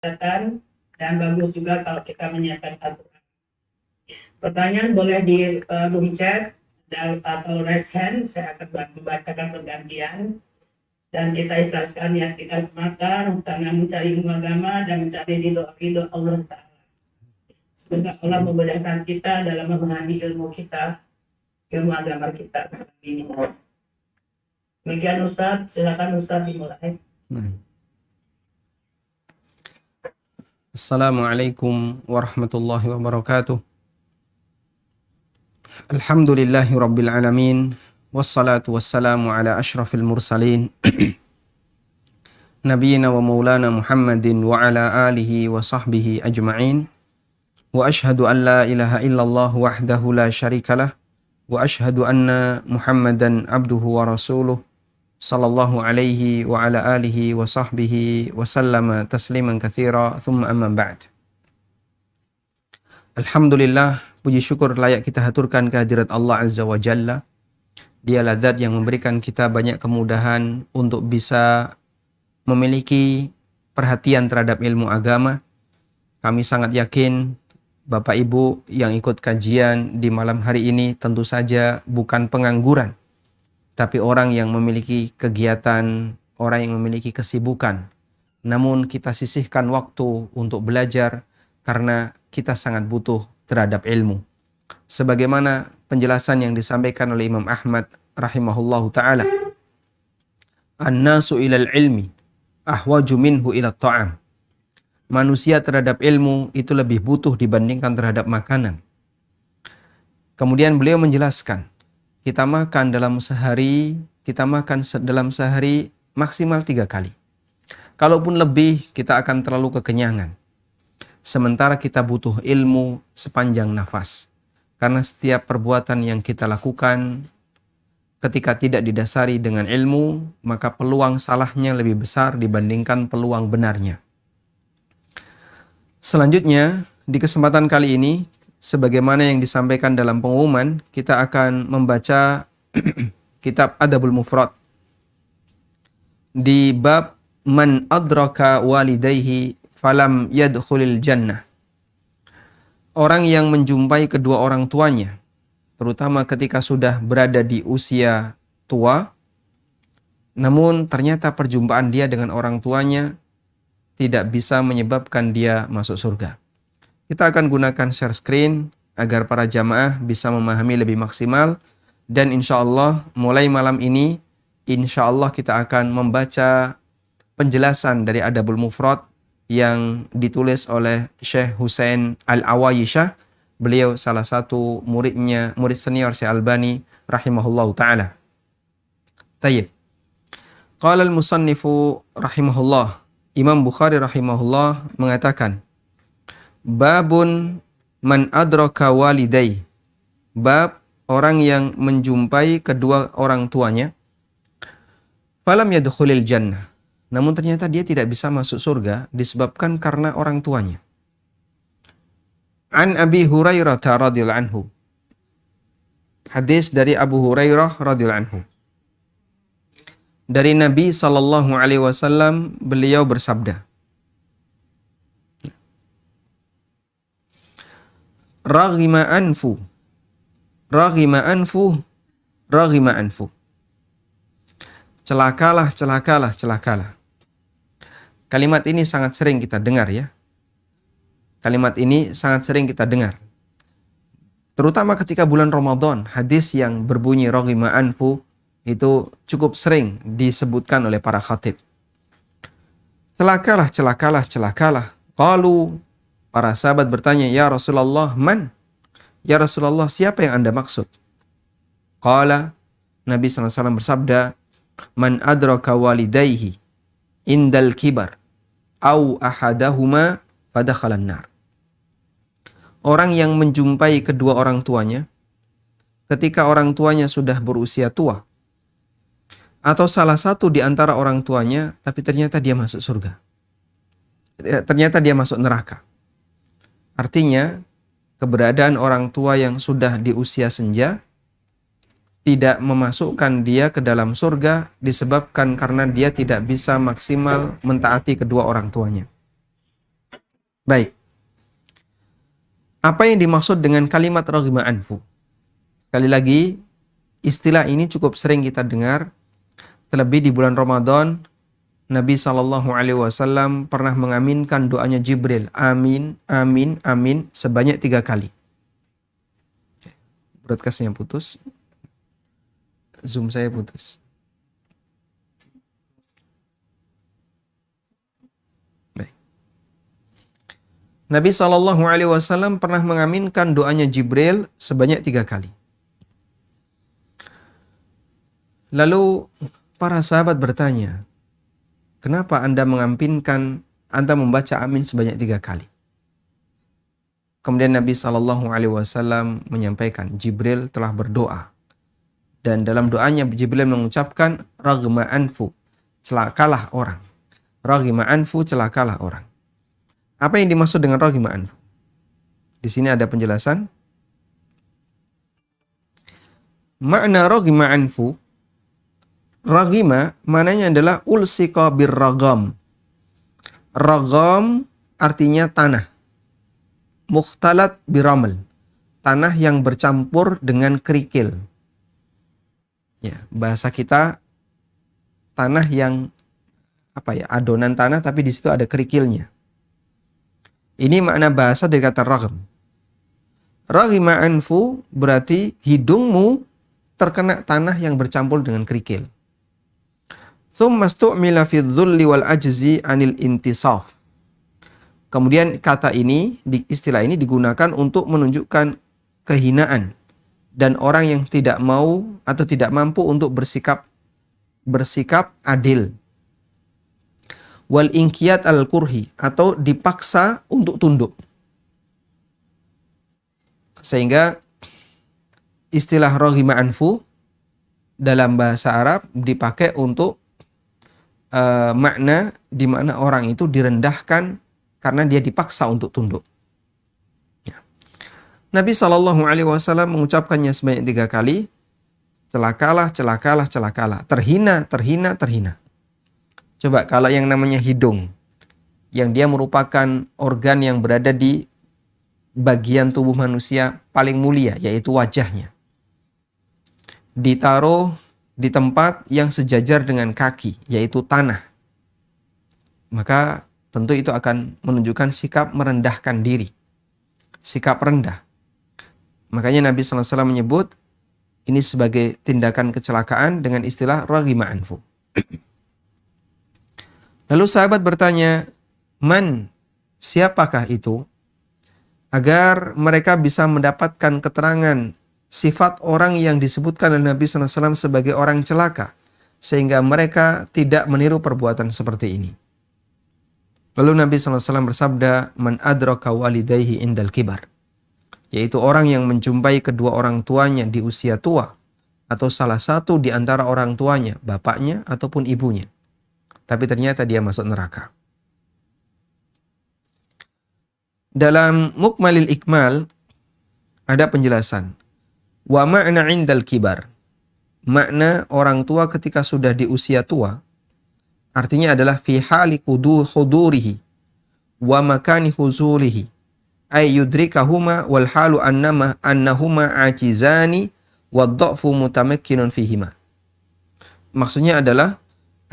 dan bagus juga kalau kita menyiapkan Al-Quran. Pertanyaan boleh di room chat atau raise hand, saya akan membacakan pergantian. Dan kita ikhlaskan niat kita semata karena mencari ilmu agama dan mencari ridho Allah Ta'ala. Semoga Allah memudahkan kita dalam memahami ilmu kita, ilmu agama kita. Demikian Ustaz, silakan Ustaz dimulai. Assalamualaikum warahmatullahi wabarakatuh. Alhamdulillahi rabbil alamin. Wassalatu wassalamu ala ashrafil mursalin Nabiyyina wa maulana Muhammadin wa ala alihi wa sahbihi ajma'in. Wa ashhadu an la ilaha illallah wahdahu la syarikalah. Wa ashhadu anna Muhammadan abduhu wa rasuluh sallallahu alaihi wa ala alihi wa sahbihi wa sallama tasliman katsira. Thumma amma ba'd. Alhamdulillah, puji syukur layak kita haturkan kehadirat Allah Azza wa Jalla. Dialah zat yang memberikan kita banyak kemudahan untuk bisa memiliki perhatian terhadap ilmu agama. Kami sangat yakin Bapak Ibu yang ikut kajian di malam hari ini tentu saja bukan pengangguran, tapi orang yang memiliki kegiatan, orang yang memiliki kesibukan. Namun kita sisihkan waktu untuk belajar karena kita sangat butuh terhadap ilmu. Sebagaimana penjelasan yang disampaikan oleh Imam Ahmad rahimahullahu ta'ala, an-nasu ilal ilmi ahwaju minhu ila ta'am. Manusia terhadap ilmu itu lebih butuh dibandingkan terhadap makanan. Kemudian beliau menjelaskan, kita makan dalam sehari maksimal 3 kali. Kalaupun lebih, kita akan terlalu kekenyangan. Sementara kita butuh ilmu sepanjang nafas. Karena setiap perbuatan yang kita lakukan ketika tidak didasari dengan ilmu, maka peluang salahnya lebih besar dibandingkan peluang benarnya. Selanjutnya, di kesempatan kali ini, sebagaimana yang disampaikan dalam pengumuman, kita akan membaca kitab Adabul Mufrad di bab man adraka walidayhi falam yadkhulil jannah. Orang yang menjumpai kedua orang tuanya, terutama ketika sudah berada di usia tua, namun ternyata perjumpaan dia dengan orang tuanya tidak bisa menyebabkan dia masuk surga. Kita akan gunakan share screen agar para jamaah bisa memahami lebih maksimal, dan insya Allah mulai malam ini, insya Allah kita akan membaca penjelasan dari Adabul Mufrad yang ditulis oleh Syekh Husain Al-Awayishah. Beliau salah satu murid senior Syekh Albani rahimahullahu ta'ala. Tayyib. Qala al-musannifu rahimahullah, Imam Bukhari rahimahullah mengatakan, babun man adraka walidai. Bab orang yang menjumpai kedua orang tuanya, falam yadkhulil jannah, namun ternyata dia tidak bisa masuk surga disebabkan karena orang tuanya. An Abi Hurairah radhiyallahu anhu. Hadis dari Abu Hurairah radhiyallahu anhu. Dari Nabi sallallahu alaihi wasallam, beliau bersabda, Raghima anfu, raghima anfu, raghima anfu. Celakalah, celakalah, celakalah. Kalimat ini sangat sering kita dengar ya. Kalimat ini sangat sering kita dengar. Terutama ketika bulan Ramadan, hadis yang berbunyi raghima anfu itu cukup sering disebutkan oleh para khatib. Celakalah, celakalah, celakalah. Qalu, para sahabat bertanya, ya Rasulullah, man? Ya Rasulullah, siapa yang Anda maksud? Qala, Nabi SAW bersabda, man adraka walidayhi indal kibar au ahadahuma fadakhalan nar. Orang yang menjumpai kedua orang tuanya ketika orang tuanya sudah berusia tua, atau salah satu di antara orang tuanya tapi ternyata dia masuk surga, ternyata dia masuk neraka. Artinya keberadaan orang tua yang sudah di usia senja tidak memasukkan dia ke dalam surga disebabkan karena dia tidak bisa maksimal mentaati kedua orang tuanya. Baik. Apa yang dimaksud dengan kalimat raghima anfu? Sekali lagi, istilah ini cukup sering kita dengar. Terlebih di bulan Ramadan, Nabi SAW pernah mengaminkan doanya Jibril. Amin, amin, amin sebanyak 3 kali. Broadcastnya putus. Zoom saya putus. Nabi SAW pernah mengaminkan doanya Jibril sebanyak 3 kali. Lalu para sahabat bertanya, kenapa Anda Anda membaca amin sebanyak 3 kali? Kemudian Nabi SAW menyampaikan, Jibril telah berdoa. Dan dalam doanya Jibril mengucapkan, raghima anfu, celakalah orang. Raghima anfu, celakalah orang. Apa yang dimaksud dengan raghima anfu? Di sini ada penjelasan. Makna raghima anfu, raghima maknanya adalah ulsika birragam. Ragam artinya tanah. Mukhtalat biramal, tanah yang bercampur dengan kerikil. Ya, bahasa kita tanah yang adonan tanah tapi di situ ada kerikilnya. Ini makna bahasa dari kata ragam. Raghima anfu berarti hidungmu terkena tanah yang bercampur dengan kerikil. Tsumma stu'mila fi dzulli wal ajzi anil intisaf. Kemudian istilah ini digunakan untuk menunjukkan kehinaan dan orang yang tidak mau atau tidak mampu untuk bersikap adil. Wal inqiyat al-kurhi, atau dipaksa untuk tunduk. Sehingga istilah raghima anfu dalam bahasa Arab dipakai untuk makna di mana orang itu direndahkan karena dia dipaksa untuk tunduk. Ya. Nabi SAW mengucapkannya sebanyak 3 kali. Celakalah, celakalah, celakalah. Terhina, terhina, terhina. Coba kalau yang namanya hidung, yang dia merupakan organ yang berada di bagian tubuh manusia paling mulia, yaitu wajahnya, ditaruh di tempat yang sejajar dengan kaki, yaitu tanah, maka tentu itu akan menunjukkan sikap merendahkan diri, sikap rendah. Makanya Nabi SAW menyebut ini sebagai tindakan kecelakaan dengan istilah raghima anfu. Lalu sahabat bertanya, man, siapakah itu? Agar mereka bisa mendapatkan keterangan sifat orang yang disebutkan oleh Nabi SAW sebagai orang celaka, sehingga mereka tidak meniru perbuatan seperti ini. Lalu Nabi SAW bersabda, man adraka walidayhi indal kibar, yaitu orang yang menjumpai kedua orang tuanya di usia tua, atau salah satu di antara orang tuanya, bapaknya ataupun ibunya, tapi ternyata dia masuk neraka. Dalam Mukmalil Ikmal ada penjelasan. Wa ma'na indal kibar. Makna orang tua ketika sudah di usia tua artinya adalah fi hali khudurihi wa makani huzulihi. Ay yudrikahuma wal halu annahuma ajizani wa dha'fu mutamakkinun fihima. Maksudnya adalah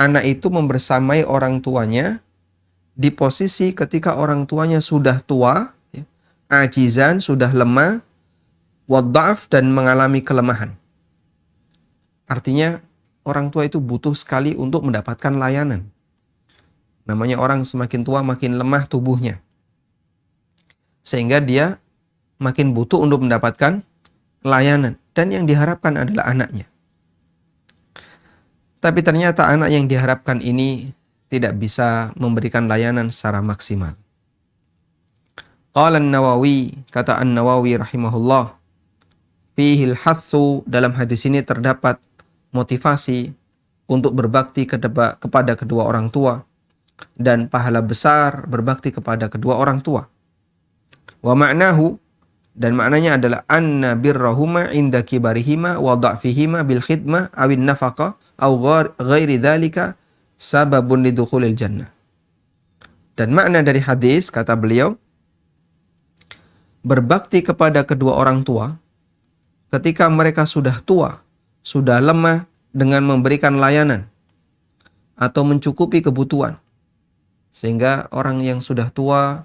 anak itu membersamai orang tuanya di posisi ketika orang tuanya sudah tua, ya, ajizan, sudah lemah, wadda'af, dan mengalami kelemahan. Artinya orang tua itu butuh sekali untuk mendapatkan layanan. Namanya orang semakin tua makin lemah tubuhnya, sehingga dia makin butuh untuk mendapatkan layanan, dan yang diharapkan adalah anaknya. Tapi ternyata anak yang diharapkan ini tidak bisa memberikan layanan secara maksimal. Qala an-Nawawi, kata An-Nawawi rahimahullah, fihil hatsu, dalam hadis ini terdapat motivasi untuk berbakti kepada kedua orang tua dan pahala besar berbakti kepada kedua orang tua. Wa ma'nahu, dan maknanya adalah anna birrahuma inda kibarihima wa dha'fihima bil khidmah awin nafaqah aw ghairi dzalika sababun lidukhulil jannah. Dan makna dari hadis, kata beliau, berbakti kepada kedua orang tua ketika mereka sudah tua, sudah lemah dengan memberikan layanan atau mencukupi kebutuhan. Sehingga orang yang sudah tua,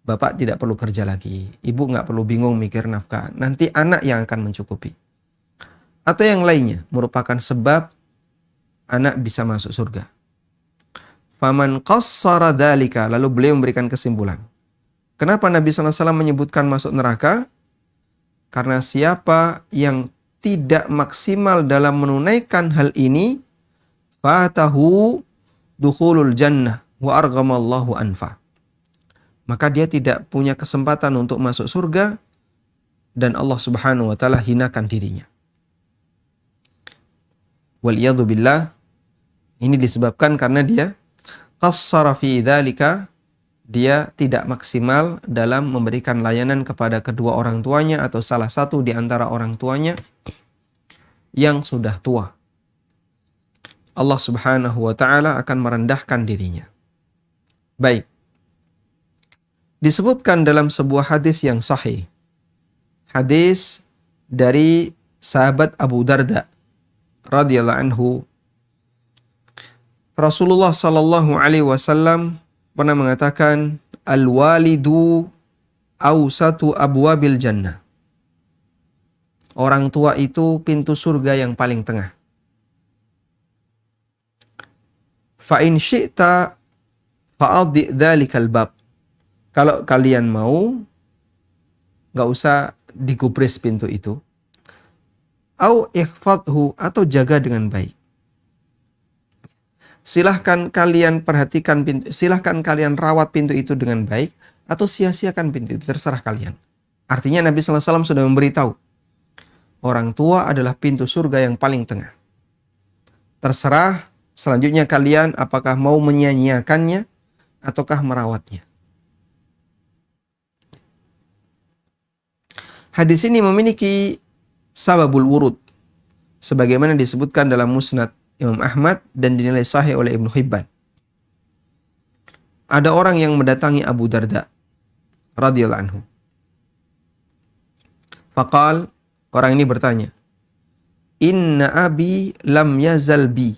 bapak tidak perlu kerja lagi, ibu nggak perlu bingung mikir nafkah, nanti anak yang akan mencukupi. Atau yang lainnya, merupakan sebab anak bisa masuk surga. Faman qassara dzalika, lalu beliau memberikan kesimpulan. Kenapa Nabi SAW menyebutkan masuk neraka? Karena siapa yang tidak maksimal dalam menunaikan hal ini, fatahu dukhulul jannah wa arghamallahu anfa. Maka dia tidak punya kesempatan untuk masuk surga dan Allah Subhanahu wa taala hinakan dirinya. Waliyadzu billah, ini disebabkan karena dia qassara fi dzalika, dia tidak maksimal dalam memberikan layanan kepada kedua orang tuanya atau salah satu di antara orang tuanya yang sudah tua. Allah Subhanahu wa taala akan merendahkan dirinya. Baik. Disebutkan dalam sebuah hadis yang sahih. Hadis dari sahabat Abu Darda radhiyallahu anhu. Rasulullah sallallahu alaihi wasallam pernah mengatakan, al-walidu awsatu abwabil jannah. Orang tua itu pintu surga yang paling tengah. Fa in syi'ta fa'adhi dzalikal bab. Kalau kalian mau, nggak usah digubris pintu itu. Au ihfadhu, atau jaga dengan baik. Silahkan kalian perhatikan pintu, silahkan kalian rawat pintu itu dengan baik, atau sia-siakan pintu itu, terserah kalian. Artinya Nabi SAW sudah memberitahu, orang tua adalah pintu surga yang paling tengah. Terserah selanjutnya kalian apakah mau menyia-nyiakannya ataukah merawatnya. Hadis ini memiliki sababul wurud, sebagaimana disebutkan dalam Musnad Imam Ahmad dan dinilai sahih oleh Ibnu Hibban. Ada orang yang mendatangi Abu Darda radhiyallahu anhu. Faqal, orang ini bertanya, "Inna abi lam yazal bi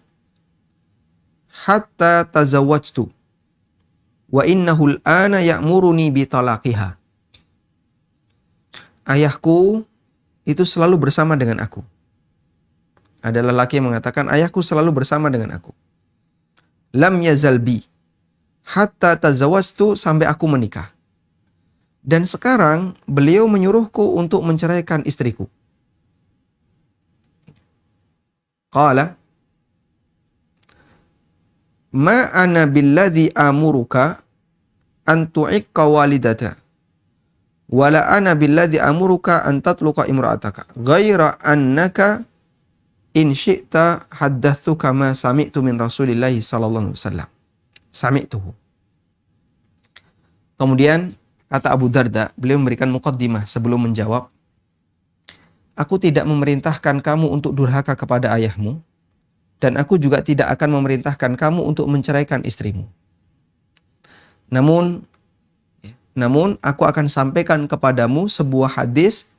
hatta tazawwajtu wa innahu al-ana ya'muruni bi talaqiha." Ayahku itu selalu bersama dengan aku. Ada lelaki yang mengatakan, ayahku selalu bersama dengan aku. Lam yazal bi hatta tazawwajtu, sampai aku menikah. Dan sekarang beliau menyuruhku untuk menceraikan istriku. Qala, ma ana billadhi amuruka an tu'iqqa walidata, wala ana billadhi amuruka an tatluqa imra'ataka, ghaira annaka in syi'ta haddatsuka ma sami'tu min Rasulillahi sallallahu alaihi wasallam. Sami'tuhu. Kemudian kata Abu Darda, beliau memberikan muqaddimah sebelum menjawab, aku tidak memerintahkan kamu untuk durhaka kepada ayahmu, dan aku juga tidak akan memerintahkan kamu untuk menceraikan istrimu. Namun aku akan sampaikan kepadamu sebuah hadis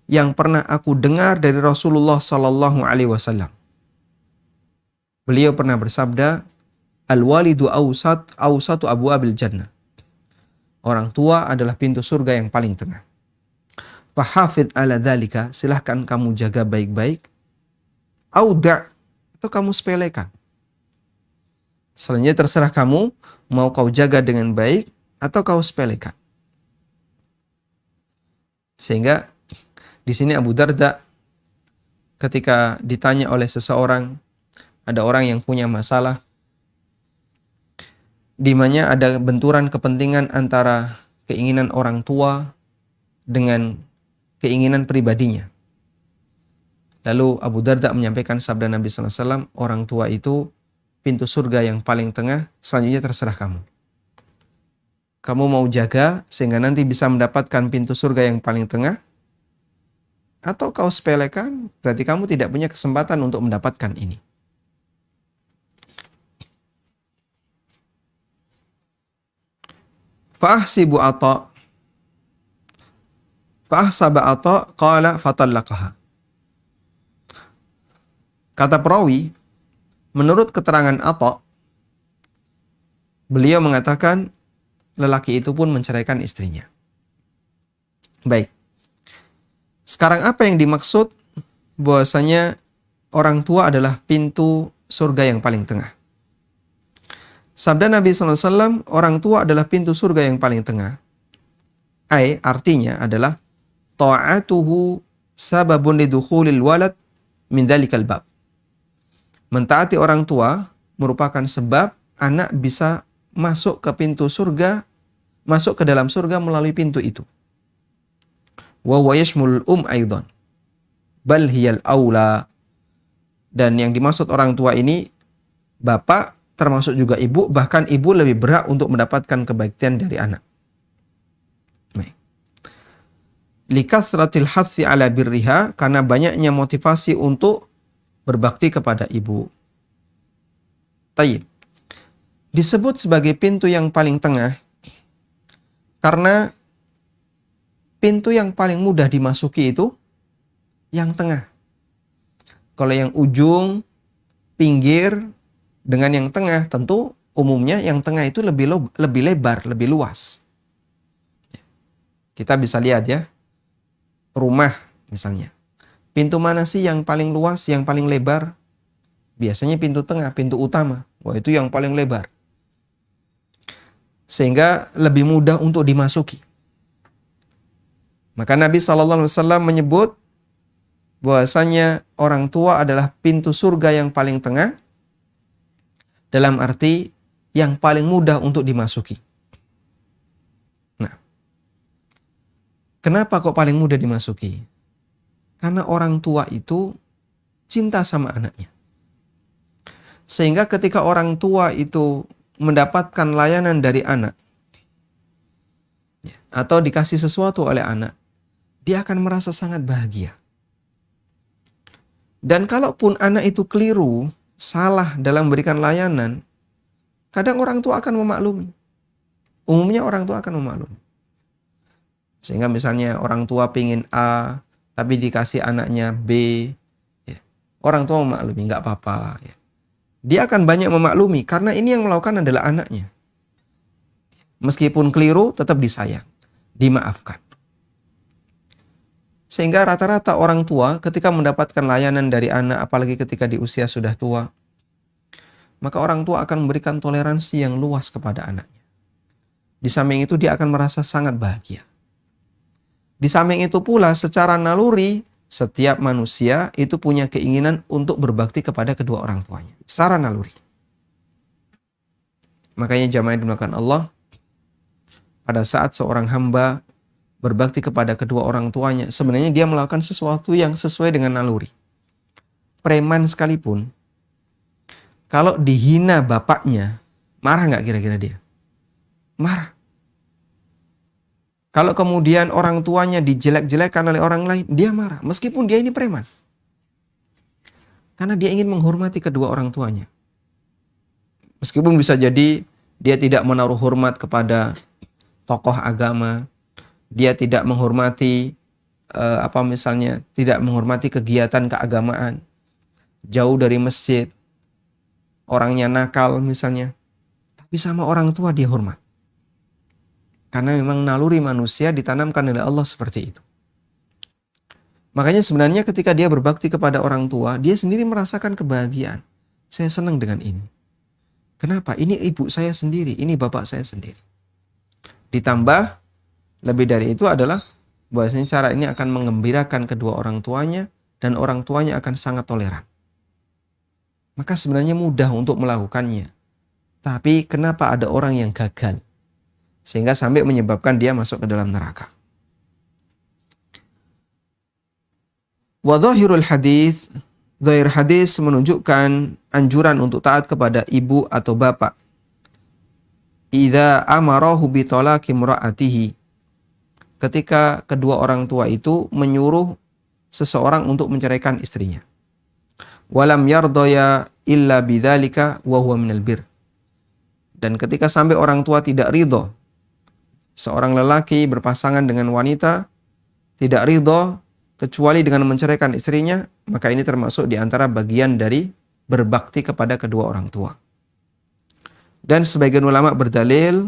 yang pernah aku dengar dari Rasulullah sallallahu alaihi wasallam. Beliau pernah bersabda, al-walidu awsatu abwabil jannah. Orang tua adalah pintu surga yang paling tengah. Fahafidh ala dzalika, silahkan kamu jaga baik-baik. Auda', atau kamu sepelekan. Selanjutnya terserah kamu, mau kau jaga dengan baik atau kau sepelekan. Sehingga di sini Abu Darda ketika ditanya oleh seseorang, ada orang yang punya masalah, di mana ada benturan kepentingan antara keinginan orang tua dengan keinginan pribadinya. Lalu Abu Darda menyampaikan sabda Nabi SAW, orang tua itu pintu surga yang paling tengah, selanjutnya terserah kamu. Kamu mau jaga sehingga nanti bisa mendapatkan pintu surga yang paling tengah, atau kau sepelekan, berarti kamu tidak punya kesempatan untuk mendapatkan ini. Fa'ahsibu Atha. Fa'ahsaba Atha qala fatallaqaha. Kata perawi, menurut keterangan Atha, beliau mengatakan lelaki itu pun menceraikan istrinya. Baik. Sekarang apa yang dimaksud bahwasanya orang tua adalah pintu surga yang paling tengah? Sabda Nabi SAW, orang tua adalah pintu surga yang paling tengah. Artinya adalah ta'atuhu sababun lidukhulil walad min dhalikal bab. Mentaati orang tua merupakan sebab anak bisa masuk ke pintu surga, masuk ke dalam surga melalui pintu itu. Wa huwa yashmul aidan. Bal hiyal aula. Dan yang dimaksud orang tua ini bapak, termasuk juga ibu, bahkan ibu lebih berhak untuk mendapatkan kebaikan dari anak. Likathratil hathi ala birriha, karena banyaknya motivasi untuk berbakti kepada ibu. Tayyib. Disebut sebagai pintu yang paling tengah karena pintu yang paling mudah dimasuki itu yang tengah. Kalau yang ujung, pinggir, dengan yang tengah, tentu umumnya yang tengah itu lebih lebar, lebih luas. Kita bisa lihat ya, rumah misalnya. Pintu mana sih yang paling luas, yang paling lebar? Biasanya pintu tengah, pintu utama. Wah, itu yang paling lebar. Sehingga lebih mudah untuk dimasuki. Maka Nabi SAW menyebut bahwasanya orang tua adalah pintu surga yang paling tengah, dalam arti yang paling mudah untuk dimasuki. Nah, kenapa kok paling mudah dimasuki? Karena orang tua itu cinta sama anaknya. Sehingga ketika orang tua itu mendapatkan layanan dari anak, atau dikasih sesuatu oleh anak, dia akan merasa sangat bahagia. Dan kalaupun anak itu keliru, salah dalam memberikan layanan, kadang orang tua akan memaklumi. Umumnya orang tua akan memaklumi. Sehingga misalnya orang tua pingin A, tapi dikasih anaknya B, ya. Orang tua memaklumi, nggak apa-apa. Ya. Dia akan banyak memaklumi, karena ini yang melakukan adalah anaknya. Meskipun keliru, tetap disayang, dimaafkan. Sehingga rata-rata orang tua ketika mendapatkan layanan dari anak, apalagi ketika di usia sudah tua, maka orang tua akan memberikan toleransi yang luas kepada anaknya. Di samping itu dia akan merasa sangat bahagia. Di samping itu pula secara naluri, setiap manusia itu punya keinginan untuk berbakti kepada kedua orang tuanya. Secara naluri. Makanya jamaah yang dimuliakan Allah, pada saat seorang hamba berbakti kepada kedua orang tuanya, sebenarnya dia melakukan sesuatu yang sesuai dengan naluri. Preman sekalipun, kalau dihina bapaknya, marah nggak kira-kira dia? Marah. Kalau kemudian orang tuanya dijelek-jelekkan oleh orang lain, dia marah. Meskipun dia ini preman. Karena dia ingin menghormati kedua orang tuanya. Meskipun bisa jadi dia tidak menaruh hormat kepada tokoh agama, dia tidak menghormati tidak menghormati kegiatan keagamaan, jauh dari masjid, orangnya nakal misalnya, tapi sama orang tua dia hormat. Karena memang naluri manusia ditanamkan oleh Allah seperti itu. Makanya sebenarnya ketika dia berbakti kepada orang tua, dia sendiri merasakan kebahagiaan. Saya senang dengan ini. Kenapa? Ini ibu saya sendiri, ini bapak saya sendiri. Ditambah, lebih dari itu adalah bahwasanya cara ini akan mengembirakan kedua orang tuanya, dan orang tuanya akan sangat toleran. Maka sebenarnya mudah untuk melakukannya. Tapi kenapa ada orang yang gagal? Sehingga sampai menyebabkan dia masuk ke dalam neraka. Wa dhahirul hadis, zahir hadis menunjukkan anjuran untuk taat kepada ibu atau bapak. Idza amarahu bi talaqi imra'atihi. Ketika kedua orang tua itu menyuruh seseorang untuk menceraikan istrinya. Walam yardaya illa bidzalika wa huwa minal bir. Dan ketika sampai orang tua tidak ridho seorang lelaki berpasangan dengan wanita tidak ridho kecuali dengan menceraikan istrinya, maka ini termasuk di antara bagian dari berbakti kepada kedua orang tua. Dan sebagian ulama berdalil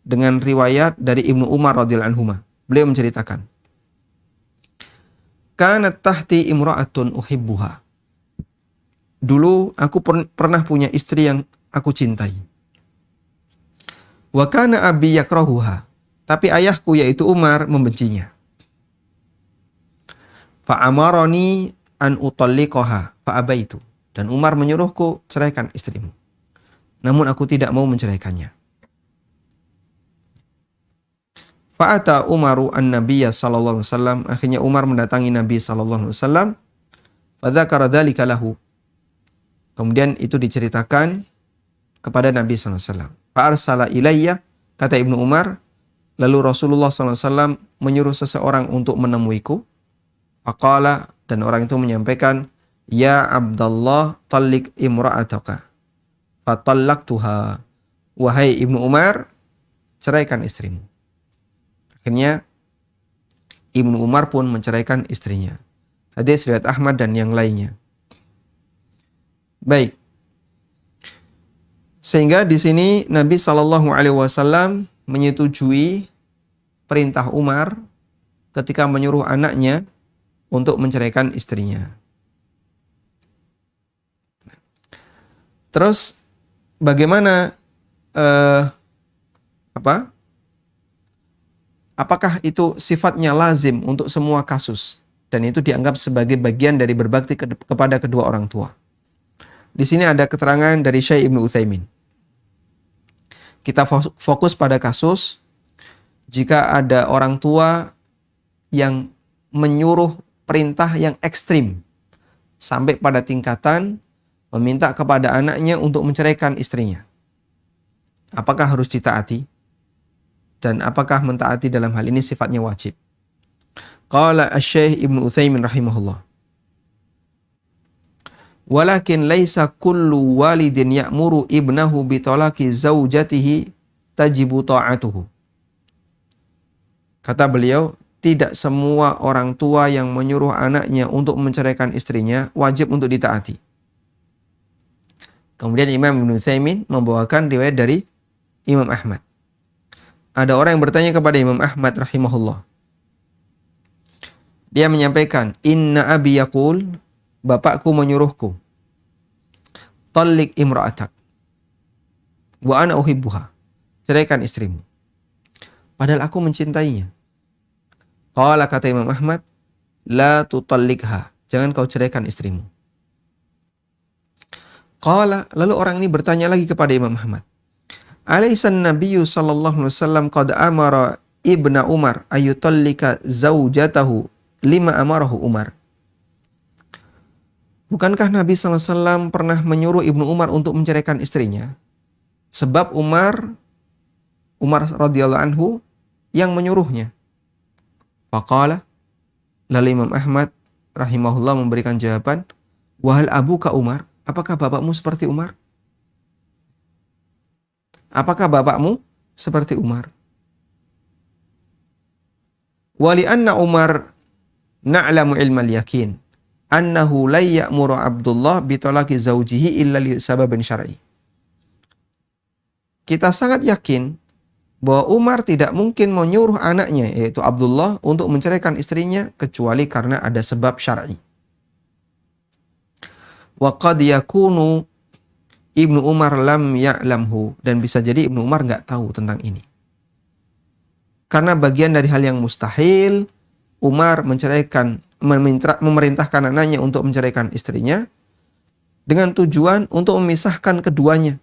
dengan riwayat dari Ibnu Umar radhiyallahu anhu. Beliau menceritakan, "Kanat tahti imra'atun uhibbuha." Dulu aku pernah punya istri yang aku cintai. "Wa kana abi yakrahuha." Tapi ayahku yaitu Umar membencinya. "Fa'amarani an utalliqaha fa'abaitu." Dan Umar menyuruhku, ceraikan istrimu. Namun aku tidak mau menceraikannya. Fa'ata Umaru an-Nabiyya sallallahu alaihi wasallam. Akhirnya Umar mendatangi Nabi sallallahu alaihi wasallam. Fadzakara dzalika lahu. Kemudian itu diceritakan kepada Nabi sallallahu alaihi wasallam. Fa'arsala ilayya, kata Ibnu Umar, lalu Rasulullah sallallahu alaihi wasallam menyuruh seseorang untuk menemuiku. Faqala, dan orang itu menyampaikan, "Ya Abdullah, tallik imra'ataka." Fatallaqtuha. Wahai Ibnu Umar, ceraikan istrimu. Akhirnya Ibnu Umar pun menceraikan istrinya. Hadis riwayat Ahmad dan yang lainnya. Baik. Sehingga di sini Nabi Shallallahu Alaihi Wasallam menyetujui perintah Umar ketika menyuruh anaknya untuk menceraikan istrinya. Terus bagaimana apakah itu sifatnya lazim untuk semua kasus dan itu dianggap sebagai bagian dari berbakti kepada kedua orang tua? Di sini ada keterangan dari Syekh Ibnu Utsaimin. Kita fokus pada kasus jika ada orang tua yang menyuruh perintah yang ekstrim sampai pada tingkatan meminta kepada anaknya untuk menceraikan istrinya. Apakah harus ditaati? Dan apakah mentaati dalam hal ini sifatnya wajib? Qala Asy-Syaikh Ibnu Utsaimin rahimahullah. Walakin laisa kullu walidin ya'muru ibnahu bi talaqi zaujatihi tajibu ta'atuhu. Kata beliau, tidak semua orang tua yang menyuruh anaknya untuk menceraikan istrinya wajib untuk ditaati. Kemudian Imam Ibnu Utsaimin membawakan riwayat dari Imam Ahmad. Ada orang yang bertanya kepada Imam Ahmad rahimahullah. Dia menyampaikan, "Inna abi yaqul," bapakku menyuruhku, "Tallik imra'atak wa ana uhibbuha." Ceraikan istrimu. Padahal aku mencintainya. Qala, kata Imam Ahmad, "La tutallikha." Jangan kau ceraikan istrimu. Qala, lalu orang ini bertanya lagi kepada Imam Ahmad. Alaisan Nabiyyu sallallahu alaihi wasallam qad amara ibna Umar ayutallika zaujatahu lima amarahu Umar. Bukankah Nabi sallallahu alaihi wasallam pernah menyuruh Ibnu Umar untuk menceraikan istrinya? Sebab Umar radhiyallahu anhu yang menyuruhnya. Faqala, lalu Imam Ahmad rahimahullah memberikan jawaban, "Wahal abuka Umar?" Apakah bapakmu seperti Umar? Apakah bapakmu seperti Umar? Wali anna Umar na'lamu ilmal yakin annahu la ya'muru Abdullah bi talaqi zawjihi illa li sababin syar'i. Kita sangat yakin bahwa Umar tidak mungkin menyuruh anaknya yaitu Abdullah untuk menceraikan istrinya kecuali karena ada sebab syar'i. Wa qad yakunu Ibnu Umar lam ya'lamhu, dan bisa jadi Ibnu Umar enggak tahu tentang ini. Karena bagian dari hal yang mustahil, Umar memerintahkan anaknya untuk menceraikan istrinya dengan tujuan untuk memisahkan keduanya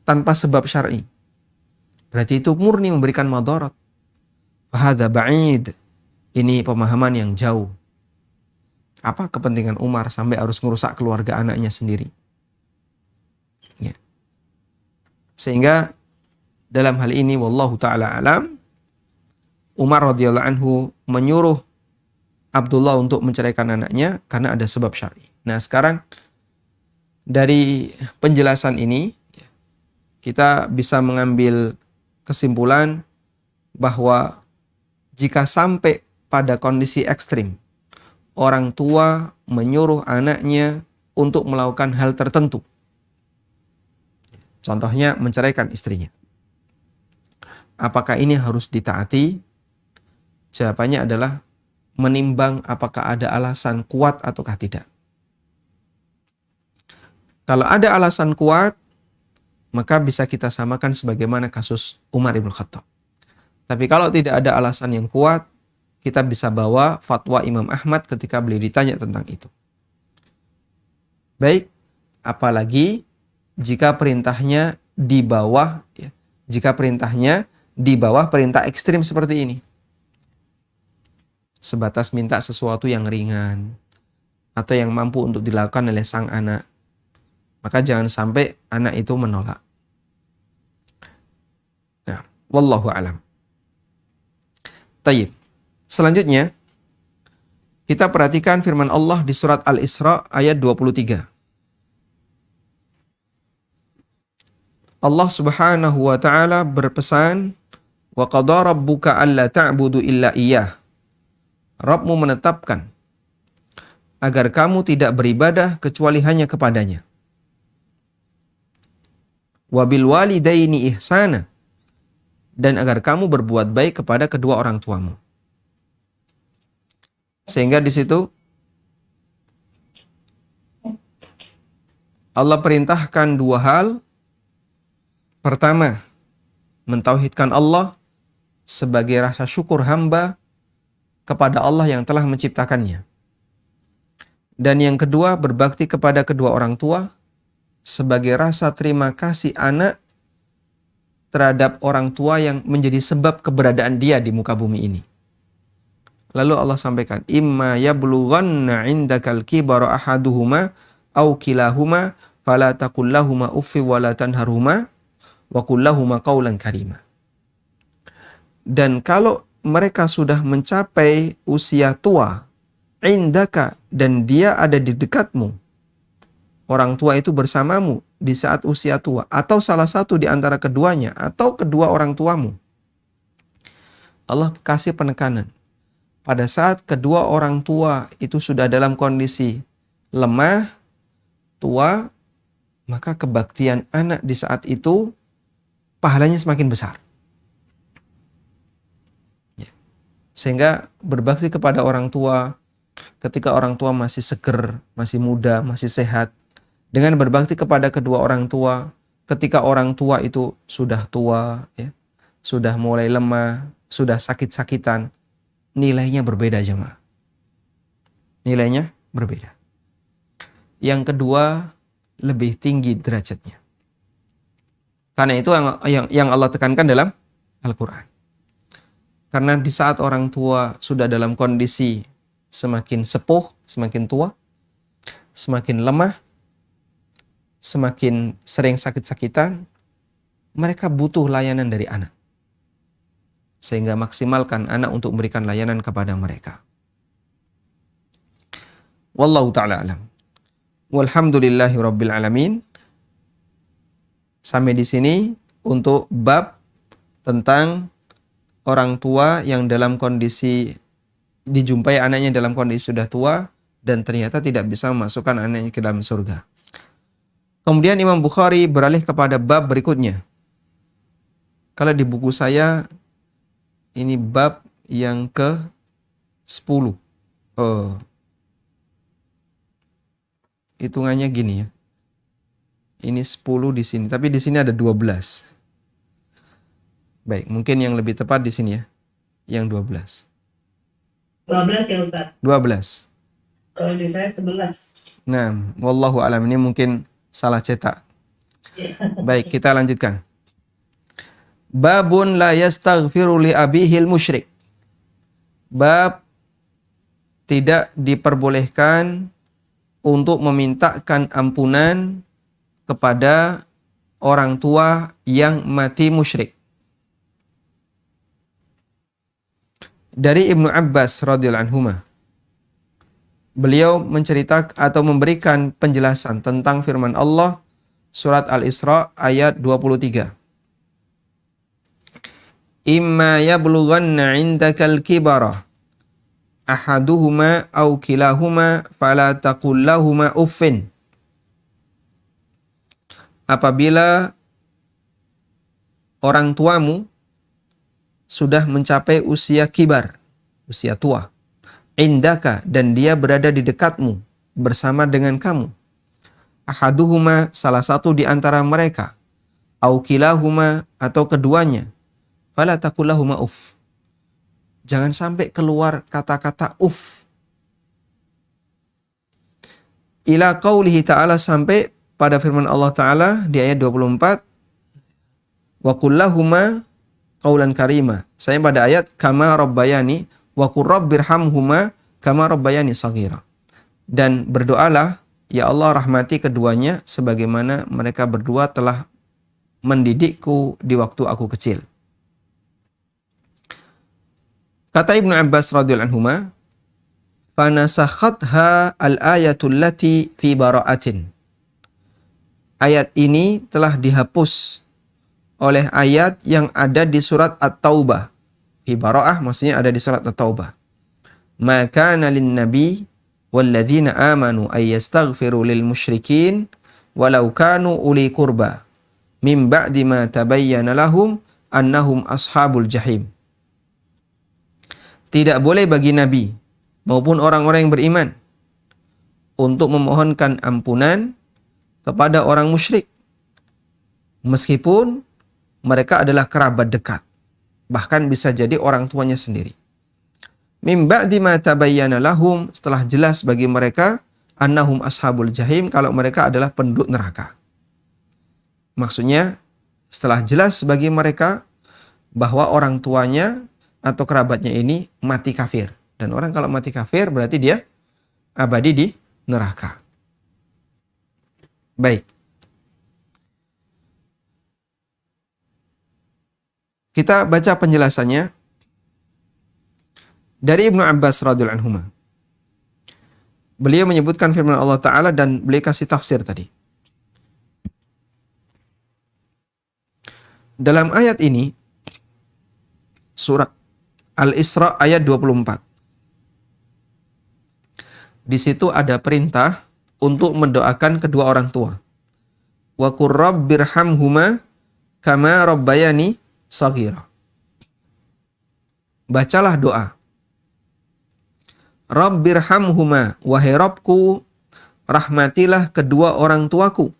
tanpa sebab syar'i. Berarti itu murni memberikan madarat. Fahadza ba'id. Ini pemahaman yang jauh. Apa kepentingan Umar sampai harus merusak keluarga anaknya sendiri? Ya. Sehingga dalam hal ini wallahu taala alam, Umar radhiyallahu anhu menyuruh Abdullah untuk menceraikan anaknya karena ada sebab syar'i. Nah, sekarang dari penjelasan ini kita bisa mengambil kesimpulan bahwa jika sampai pada kondisi ekstrim, orang tua menyuruh anaknya untuk melakukan hal tertentu. Contohnya menceraikan istrinya. Apakah ini harus ditaati? Jawabannya adalah menimbang apakah ada alasan kuat ataukah tidak. Kalau ada alasan kuat, maka bisa kita samakan sebagaimana kasus Umar ibn Khattab. Tapi kalau tidak ada alasan yang kuat, kita bisa bawa fatwa Imam Ahmad ketika beliau ditanya tentang itu. Baik, apalagi jika perintahnya di bawah perintah ekstrim seperti ini. Sebatas minta sesuatu yang ringan atau yang mampu untuk dilakukan oleh sang anak. Maka jangan sampai anak itu menolak. Nah, wallahu a'lam. Tayyib. Selanjutnya, kita perhatikan firman Allah di surat Al-Isra ayat 23. Allah Subhanahu wa taala berpesan, "Wa qadara rabbuka alla ta'budu illa iyyah." Rabbmu menetapkan agar kamu tidak beribadah kecuali hanya kepadanya. Wa bil walidaini ihsana, dan agar kamu berbuat baik kepada kedua orang tuamu. Sehingga di situ Allah perintahkan dua hal. Pertama, mentauhidkan Allah sebagai rasa syukur hamba kepada Allah yang telah menciptakannya. Dan yang kedua, berbakti kepada kedua orang tua sebagai rasa terima kasih anak terhadap orang tua yang menjadi sebab keberadaan dia di muka bumi ini. Lalu Allah sampaikan, imma yablughanna 'indakal kibara ahaduhuma aw kilahuma fala taqul lahumu uffi wa la tanharhuma wa qul lahumu qawlan karima. Dan kalau mereka sudah mencapai usia tua, indaka, dan dia ada di dekatmu, orang tua itu bersamamu di saat usia tua, atau salah satu di antara keduanya, atau kedua orang tuamu, Allah kasih penekanan. Pada saat kedua orang tua itu sudah dalam kondisi lemah, tua, maka kebaktian anak di saat itu pahalanya semakin besar. Sehingga berbakti kepada orang tua ketika orang tua masih seger, masih muda, masih sehat, dengan berbakti kepada kedua orang tua ketika orang tua itu sudah tua, ya, sudah mulai lemah, sudah sakit-sakitan, nilainya berbeda, jemaah. Nilainya berbeda. Yang kedua, lebih tinggi derajatnya. Karena itu yang Allah tekankan dalam Al-Quran. Karena di saat orang tua sudah dalam kondisi semakin sepuh, semakin tua, semakin lemah, semakin sering sakit-sakitan, mereka butuh layanan dari anak. Sehingga maksimalkan anak untuk memberikan layanan kepada mereka. Wallahu ta'ala alam. Walhamdulillahi rabbil alamin. Sampai di sini untuk bab tentang orang tua yang dalam kondisi dijumpai anaknya dalam kondisi sudah tua dan ternyata tidak bisa memasukkan anaknya ke dalam surga. Kemudian Imam Bukhari beralih kepada bab berikutnya. Kalau di buku saya ini bab yang ke-10. Hitungannya gini ya. Ini 10 di sini, tapi di sini ada 12. Baik, mungkin yang lebih tepat di sini ya. Yang 12. 12 ya Ustaz. 12. Kalau di saya 11. Nah, wallahu alam, ini mungkin salah cetak. Baik, kita lanjutkan. Babun la yastaghfiru li abihil musyrik. Bab tidak diperbolehkan untuk memintakan ampunan kepada orang tua yang mati musyrik. Dari Ibnu Abbas radhiyallahu anhuma, beliau menceritakan atau memberikan penjelasan tentang firman Allah surat Al-Isra ayat 23. imma yablughanna 'indakal kibara ahaduhuma aw kilahuma fala taqul lahumā uffin. Apabila orang tuamu sudah mencapai usia kibar, usia tua, indaka, dan dia berada di dekatmu bersama dengan kamu, ahaduhuma, salah satu di antara mereka, au kilahuma, atau keduanya, fala taqul lahumā uff. Jangan sampai keluar kata-kata uff. Ila qaulihi ta'ala, sampai pada firman Allah Ta'ala di ayat 24, wa qul lahumā qaulan karima. Saya pada ayat kama rabbayani wa qur rabbirhamhuma kama rabbayani shaghira. Dan berdoalah, ya Allah rahmati keduanya sebagaimana mereka berdua telah mendidikku di waktu aku kecil. Kata Ibnu Abbas radhiyallahu anhuma, fanasakhatha al-ayatul lati fi bara'atin. Ayat ini telah dihapus oleh ayat yang ada di surat At-Taubah. Fi bara'ah maksudnya ada di surat At-Taubah. Ma kana lin-nabi walladzina amanu ay yastaghfiru lil musyrikin walau kanu uli qurba min ba'di ma tabayyana lahum annahum ashabul jahim. Tidak boleh bagi nabi maupun orang-orang yang beriman untuk memohonkan ampunan kepada orang musyrik meskipun mereka adalah kerabat dekat, bahkan bisa jadi orang tuanya sendiri. Mim ba'di ma tabayyana lahum, setelah jelas bagi mereka annahum ashabul jahim, kalau mereka adalah penduduk neraka. Maksudnya setelah jelas bagi mereka bahwa orang tuanya atau kerabatnya ini mati kafir. Dan orang kalau mati kafir berarti dia abadi di neraka. Baik. Kita baca penjelasannya dari Ibnu Abbas radhiyallahu anhuma. Beliau menyebutkan firman Allah Ta'ala dan beliau kasih tafsir tadi. Dalam ayat ini, surat Al-Isra ayat 24. Di situ ada perintah untuk mendoakan kedua orang tua. Wa qur rabbirhamhuma kama rabbayani shaghira. Bacalah doa. Rabbirhamhuma, wahai Rabbku, rahmatilah kedua orang tuaku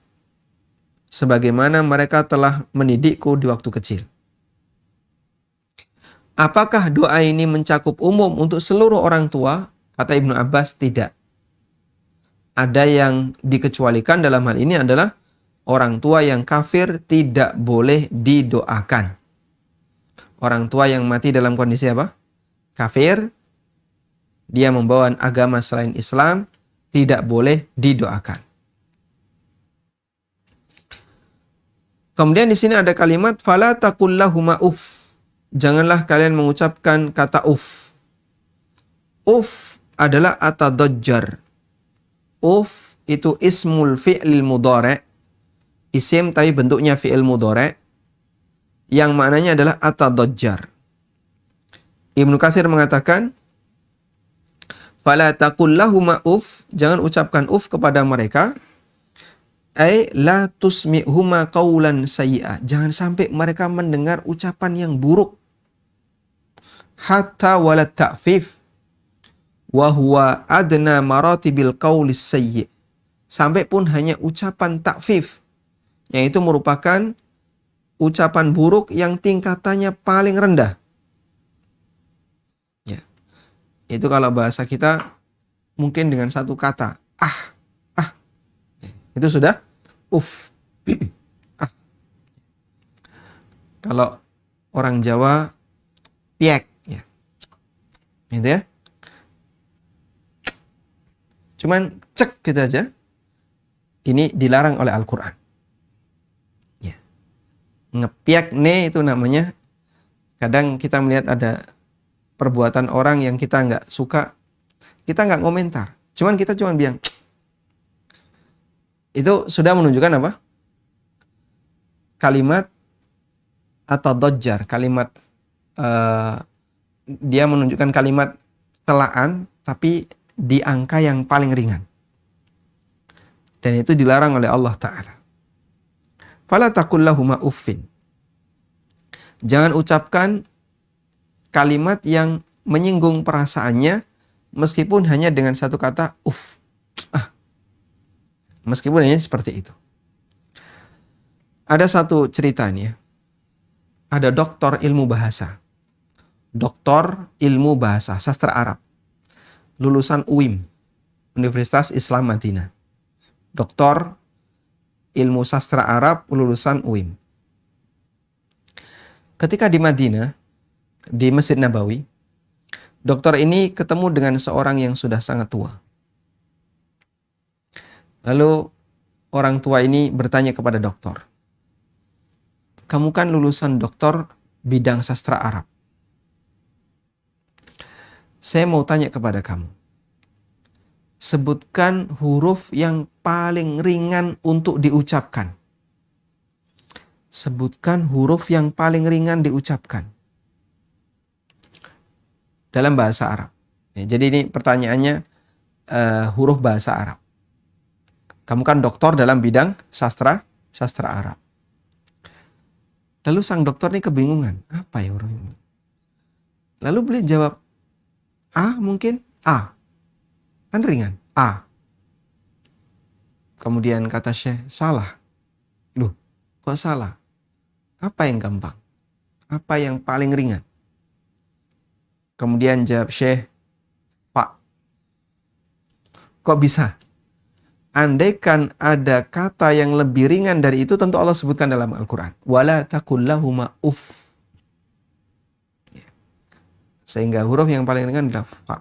sebagaimana mereka telah mendidikku di waktu kecil. Apakah doa ini mencakup umum untuk seluruh orang tua? Kata Ibnu Abbas, tidak. Ada yang dikecualikan dalam hal ini adalah orang tua yang kafir tidak boleh didoakan. Orang tua yang mati dalam kondisi apa? Kafir, dia membawa agama selain Islam, tidak boleh didoakan. Kemudian di sini ada kalimat fala taqul lahumā uff. Janganlah kalian mengucapkan kata uff. Uff adalah atadajjar. Uff itu ismul fi'lil mudhari'. Isim tapi bentuknya fi'il mudhari'. Yang maknanya adalah atadajjar. Ibnu Katsir mengatakan fala taqul lahumā uff. Jangan ucapkan uff kepada mereka. Ai la tusmi'huma qawlan sayyi'a. Jangan sampai mereka mendengar ucapan yang buruk. Hatta wala ta'fif wa huwa adna maratibil qawlis sayyi'. Sampai pun hanya ucapan ta'fif, yang itu merupakan ucapan buruk yang tingkatannya paling rendah. Ya. Itu kalau bahasa kita mungkin dengan satu kata, itu sudah uff. Kalau orang Jawa piek, ya. Gitu ya. Cuman cek gitu aja. Ini dilarang oleh Al-Qur'an. Ya. Ngepiek ne itu namanya, kadang kita melihat ada perbuatan orang yang kita nggak suka, kita nggak komentar. Cuman kita cuma bilang itu sudah menunjukkan apa? Kalimat atau dojjar, kalimat eh, dia menunjukkan kalimat celaan tapi di angka yang paling ringan. Dan itu dilarang oleh Allah Ta'ala. Fala taqul lahuma uffin. Jangan ucapkan kalimat yang menyinggung perasaannya meskipun hanya dengan satu kata uff. Meskipun hanya seperti itu. Ada satu cerita nih ya. Ada doktor ilmu bahasa. Doktor ilmu bahasa, sastra Arab. Lulusan UIM, Universitas Islam Madinah. Doktor ilmu sastra Arab, lulusan UIM. Ketika di Madinah, di Masjid Nabawi, dokter ini ketemu dengan seorang yang sudah sangat tua. Lalu orang tua ini bertanya kepada dokter, kamu kan lulusan doktor bidang sastra Arab. Saya mau tanya kepada kamu, sebutkan huruf yang paling ringan untuk diucapkan. Sebutkan huruf yang paling ringan diucapkan dalam bahasa Arab. Ya, jadi ini pertanyaannya huruf bahasa Arab. Kamu kan doktor dalam bidang sastra Arab. Lalu sang dokter ini kebingungan, apa ya huruf ini? Lalu beliau jawab, A mungkin? A. Kan ringan, A. Kemudian kata Syekh, salah. Loh, kok salah? Apa yang gampang? Apa yang paling ringan? Kemudian jawab Syekh, Pak. Kok bisa? Andaikan ada kata yang lebih ringan dari itu, tentu Allah sebutkan dalam Al-Quran. Wala taqul lahuma uff. Sehingga huruf yang paling ringan adalah Pak.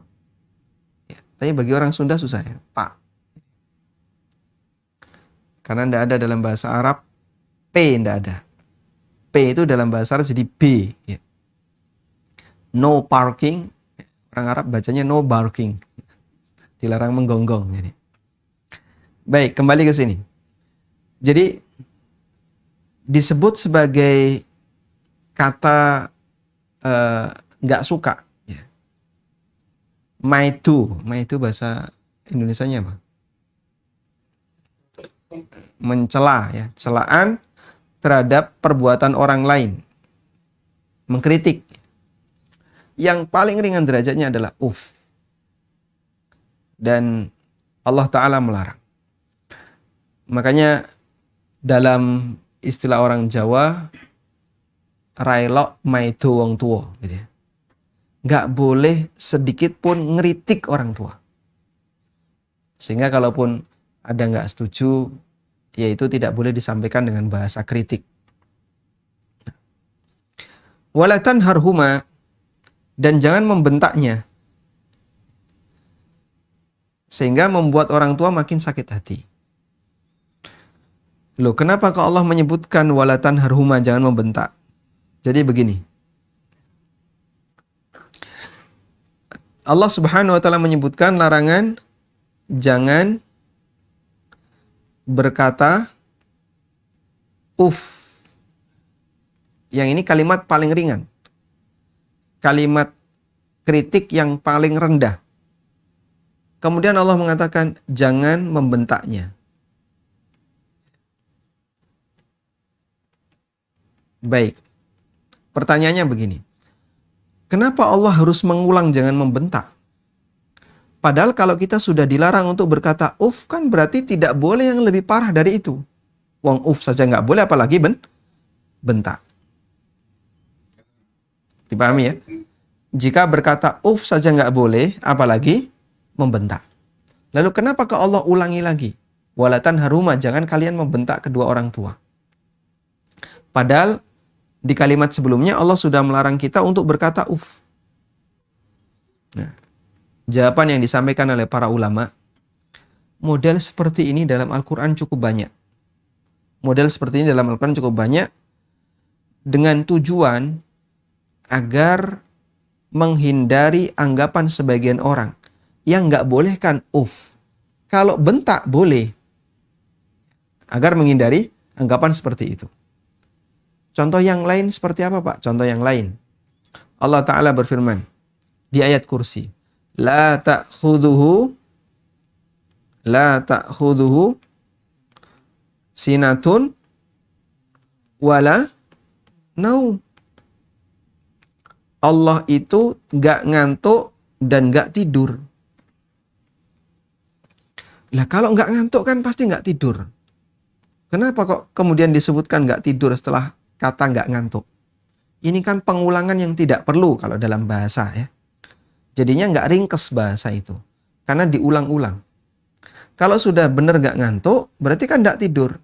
Ya, tapi bagi orang Sunda susah ya, Pak. Karena tidak ada dalam bahasa Arab, P tidak ada. P itu dalam bahasa Arab jadi B. Ya. No parking, orang Arab bacanya no barking. Dilarang menggonggong. Jadi. Baik, kembali ke sini. Jadi disebut sebagai kata nggak suka. Ya. Maitu bahasa Indonesianya apa? Mencela, ya, celaan terhadap perbuatan orang lain, mengkritik. Yang paling ringan derajatnya adalah uff. Dan Allah Ta'ala melarang. Makanya dalam istilah orang Jawa, railok maido wong tua, gitu ya. Nggak boleh sedikit pun ngeritik orang tua. Sehingga kalaupun ada nggak setuju, yaitu tidak boleh disampaikan dengan bahasa kritik. Wala tanharhuma, dan jangan membentaknya. Sehingga membuat orang tua makin sakit hati. Loh, kenapa kok Allah menyebutkan wala tanharhuma, jangan membentak? Jadi begini. Allah Subhanahu wa taala menyebutkan larangan jangan berkata uff. Yang ini kalimat paling ringan. Kalimat kritik yang paling rendah. Kemudian Allah mengatakan jangan membentaknya. Baik. Pertanyaannya begini. Kenapa Allah harus mengulang jangan membentak? Padahal kalau kita sudah dilarang untuk berkata uff, kan berarti tidak boleh yang lebih parah dari itu. Wong uff saja nggak boleh, apalagi bentak. Dipahami ya? Jika berkata uff saja nggak boleh, apalagi membentak. Lalu kenapa ke Allah ulangi lagi? Wala tanharhuma, jangan kalian membentak kedua orang tua. Padahal di kalimat sebelumnya Allah sudah melarang kita untuk berkata uff. Nah, jawaban yang disampaikan oleh para ulama, model seperti ini dalam Al-Quran cukup banyak. Model seperti ini dalam Al-Quran cukup banyak dengan tujuan agar menghindari anggapan sebagian orang yang nggak boleh kan uff. Kalau bentak boleh. Agar menghindari anggapan seperti itu. Contoh yang lain seperti apa, Pak? Contoh yang lain. Allah Ta'ala berfirman di ayat kursi, La ta'khuduhu sinatun wala naum. Allah itu gak ngantuk dan gak tidur. Lah kalau gak ngantuk kan pasti gak tidur. Kenapa kok kemudian disebutkan gak tidur setelah kata gak ngantuk? Ini kan pengulangan yang tidak perlu kalau dalam bahasa ya. Jadinya gak ringkes bahasa itu. Karena diulang-ulang. Kalau sudah benar gak ngantuk, berarti kan gak tidur.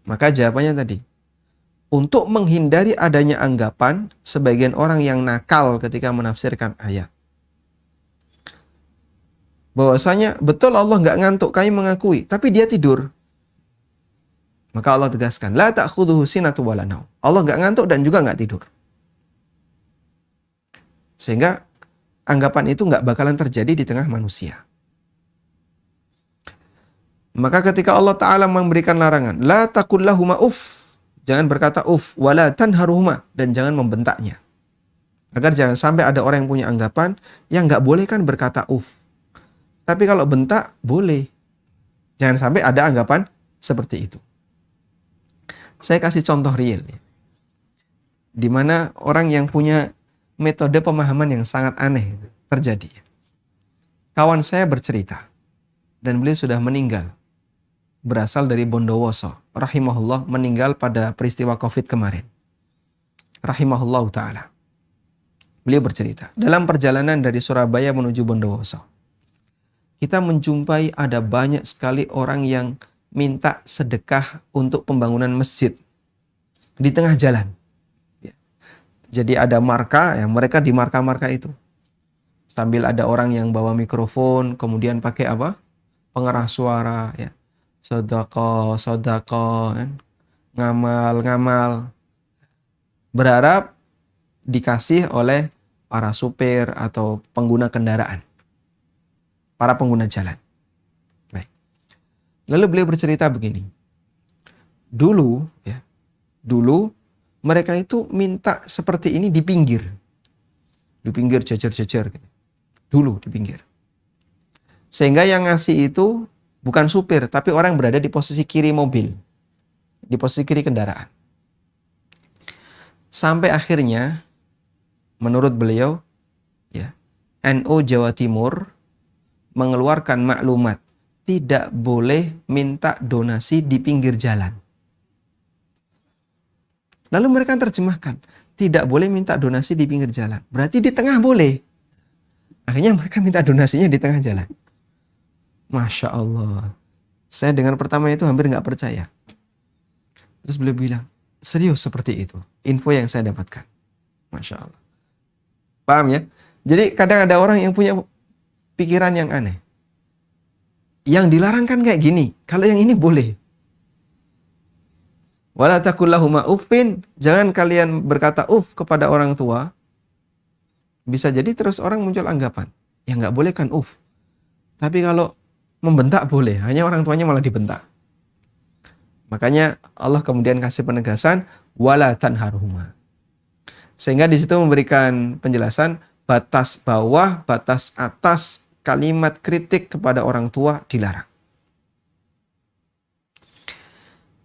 Maka jawabannya tadi. Untuk menghindari adanya anggapan sebagian orang yang nakal ketika menafsirkan ayat. Bahwasanya betul Allah gak ngantuk, kami mengakui. Tapi dia tidur. Maka Allah tegaskan, La ta'khuduhu sinatu wala naum. Allah gak ngantuk dan juga gak tidur. Sehingga anggapan itu gak bakalan terjadi di tengah manusia. Maka ketika Allah Ta'ala memberikan larangan, La taqul lahuma uff. Jangan berkata uff. Wala tanharuhuma. Dan jangan membentaknya. Agar jangan sampai ada orang yang punya anggapan yang gak boleh kan berkata uff. Tapi kalau bentak, boleh. Jangan sampai ada anggapan seperti itu. Saya kasih contoh real. Di mana orang yang punya metode pemahaman yang sangat aneh terjadi. Kawan saya bercerita. Dan beliau sudah meninggal. Berasal dari Bondowoso. Rahimahullah meninggal pada peristiwa COVID kemarin. Rahimahullah ta'ala. Beliau bercerita. Dalam perjalanan dari Surabaya menuju Bondowoso. Kita menjumpai ada banyak sekali orang yang minta sedekah untuk pembangunan masjid di tengah jalan. Jadi ada marka, ya mereka di marka-marka itu. Sambil ada orang yang bawa mikrofon, kemudian pakai apa? Pengeras suara, ya. Sodako, kan? Ngamal. Berharap dikasih oleh para supir atau pengguna kendaraan. Para pengguna jalan. Lalu beliau bercerita begini. Dulu mereka itu minta seperti ini di pinggir. Di pinggir jejer-jejer. Dulu di pinggir. Sehingga yang ngasih itu bukan supir, tapi orang yang berada di posisi kiri mobil. Di posisi kiri kendaraan. Sampai akhirnya, menurut beliau, ya, NU Jawa Timur mengeluarkan maklumat tidak boleh minta donasi di pinggir jalan. Lalu mereka terjemahkan, tidak boleh minta donasi di pinggir jalan. Berarti di tengah boleh. Akhirnya mereka minta donasinya di tengah jalan. Masya Allah. Saya dengar pertama itu hampir nggak percaya. Terus beliau bilang, serius seperti itu. Info yang saya dapatkan. Masya Allah. Paham ya? Jadi kadang ada orang yang punya pikiran yang aneh. Yang dilarang kan kayak gini. Kalau yang ini boleh. Wala taqul lahuma uffin. Jangan kalian berkata uff kepada orang tua. Bisa jadi terus orang muncul anggapan. Yang nggak boleh kan uff. Tapi kalau membentak boleh. Hanya orang tuanya malah dibentak. Makanya Allah kemudian kasih penegasan. Wala tanharhuma. Sehingga di situ memberikan penjelasan. Batas bawah, batas atas. Kalimat kritik kepada orang tua dilarang.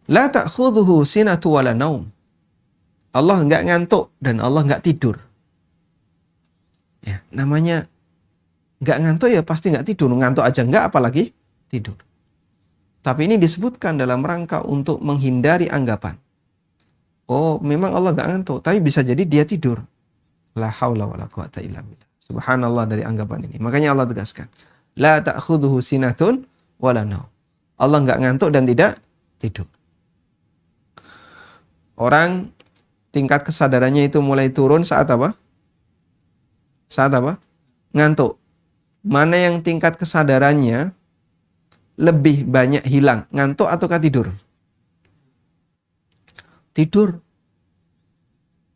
La ta'khudhuhu sinatu wala naum. Allah enggak ngantuk dan Allah enggak tidur. Ya, namanya enggak ngantuk ya pasti enggak tidur. Ngantuk aja enggak, apalagi tidur. Tapi ini disebutkan dalam rangka untuk menghindari anggapan. Oh, memang Allah enggak ngantuk, tapi bisa jadi dia tidur. La haula wala quwata illa billah. Subhanallah dari anggapan ini. Makanya Allah tegaskan. La ta'khudhuhu sinatun wala naum. Allah enggak ngantuk dan tidak tidur. Orang tingkat kesadarannya itu mulai turun saat apa? Saat apa? Ngantuk. Mana yang tingkat kesadarannya lebih banyak hilang? Ngantuk ataukah tidur? Tidur.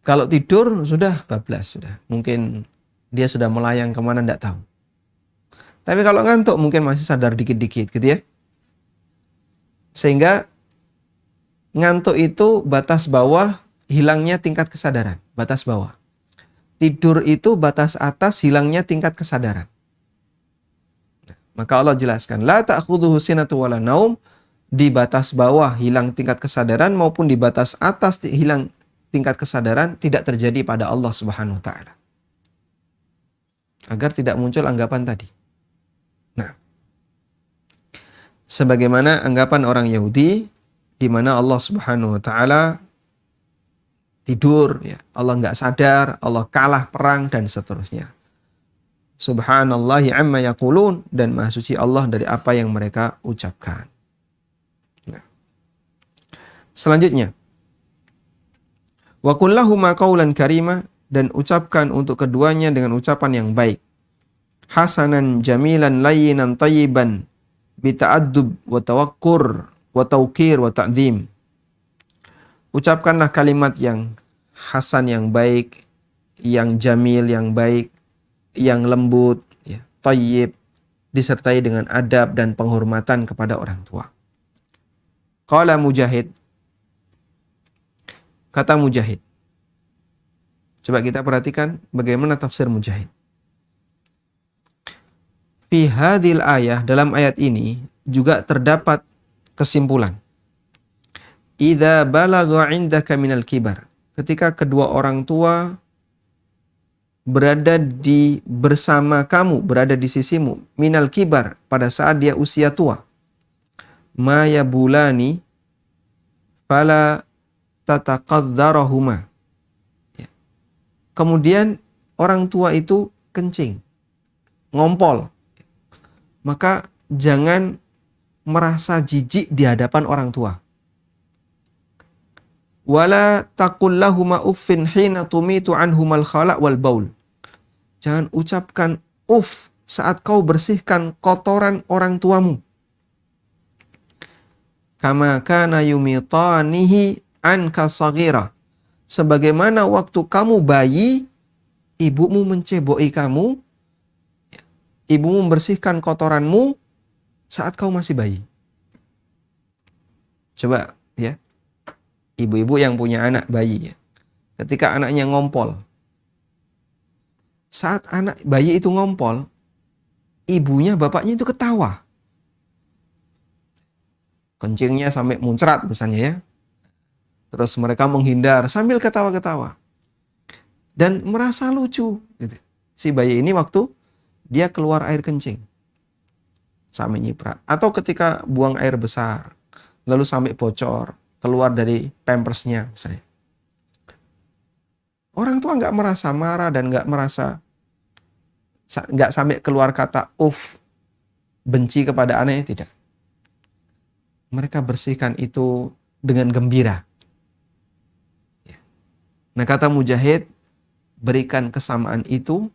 Kalau tidur sudah bablas. Sudah. Mungkin dia sudah melayang kemana tidak tahu. Tapi kalau ngantuk mungkin masih sadar dikit-dikit gitu ya. Sehingga ngantuk itu batas bawah hilangnya tingkat kesadaran. Batas bawah. tidur itu batas atas hilangnya tingkat kesadaran. Maka Allah jelaskan, la ta'khudhuhu sinatu wala naum, di batas bawah hilang tingkat kesadaran maupun di batas atas hilang tingkat kesadaran tidak terjadi pada Allah Subhanahu wa taala. Agar tidak muncul anggapan tadi. Nah, sebagaimana anggapan orang Yahudi di mana Allah Subhanahu wa taala tidur, ya, Allah nggak sadar, Allah kalah perang dan seterusnya. Subhanallahi amma yaqulun, dan maha suci Allah dari apa yang mereka ucapkan. Nah. Selanjutnya, wa qul lahuma qawlan karima, dan ucapkan untuk keduanya dengan ucapan yang baik. Hasanan jamilan layyinan tayyiban bita'addub wa tawakkur wa tawqir wa ta'zim. Ucapkanlah kalimat yang hasan, yang baik, yang jamil, yang baik, yang lembut, ya, thayyib, disertai dengan adab dan penghormatan kepada orang tua. Qala Mujahid, kata Mujahid. Coba kita perhatikan bagaimana tafsir Mujahid. Fi hadhil ayah, dalam ayat ini juga terdapat kesimpulan. Idza balagha 'indaka minal kibar, ketika kedua orang tua berada bersama kamu, berada di sisimu, minal kibar, pada saat dia usia tua. Ma yabulani fala tataqaddarahuma. Ya. Kemudian orang tua itu kencing, ngompol. Maka jangan merasa jijik di hadapan orang tua. Wala taqul lahuma uffin hina tumitu anhumal khala' wal baul. Jangan ucapkan uff saat kau bersihkan kotoran orang tuamu. Kama kana yumitanihi anka saghira. Sebagaimana waktu kamu bayi, ibumu menceboki kamu, ibumu membersihkan kotoranmu saat kau masih bayi. Coba ya, ibu-ibu yang punya anak bayi ya, ketika anaknya ngompol, saat anak bayi itu ngompol, ibunya, bapaknya itu ketawa, kencingnya sampai muncrat misalnya ya, terus mereka menghindar sambil ketawa-ketawa dan merasa lucu gitu. Si bayi ini waktu dia keluar air kencing sampai nyiprat, atau ketika buang air besar lalu sampai bocor keluar dari pampersnya misalnya. Orang tua nggak merasa marah dan nggak sampai keluar kata benci kepada anaknya, tidak. Mereka bersihkan itu dengan gembira. Nah, kata Mujahid, berikan kesamaan itu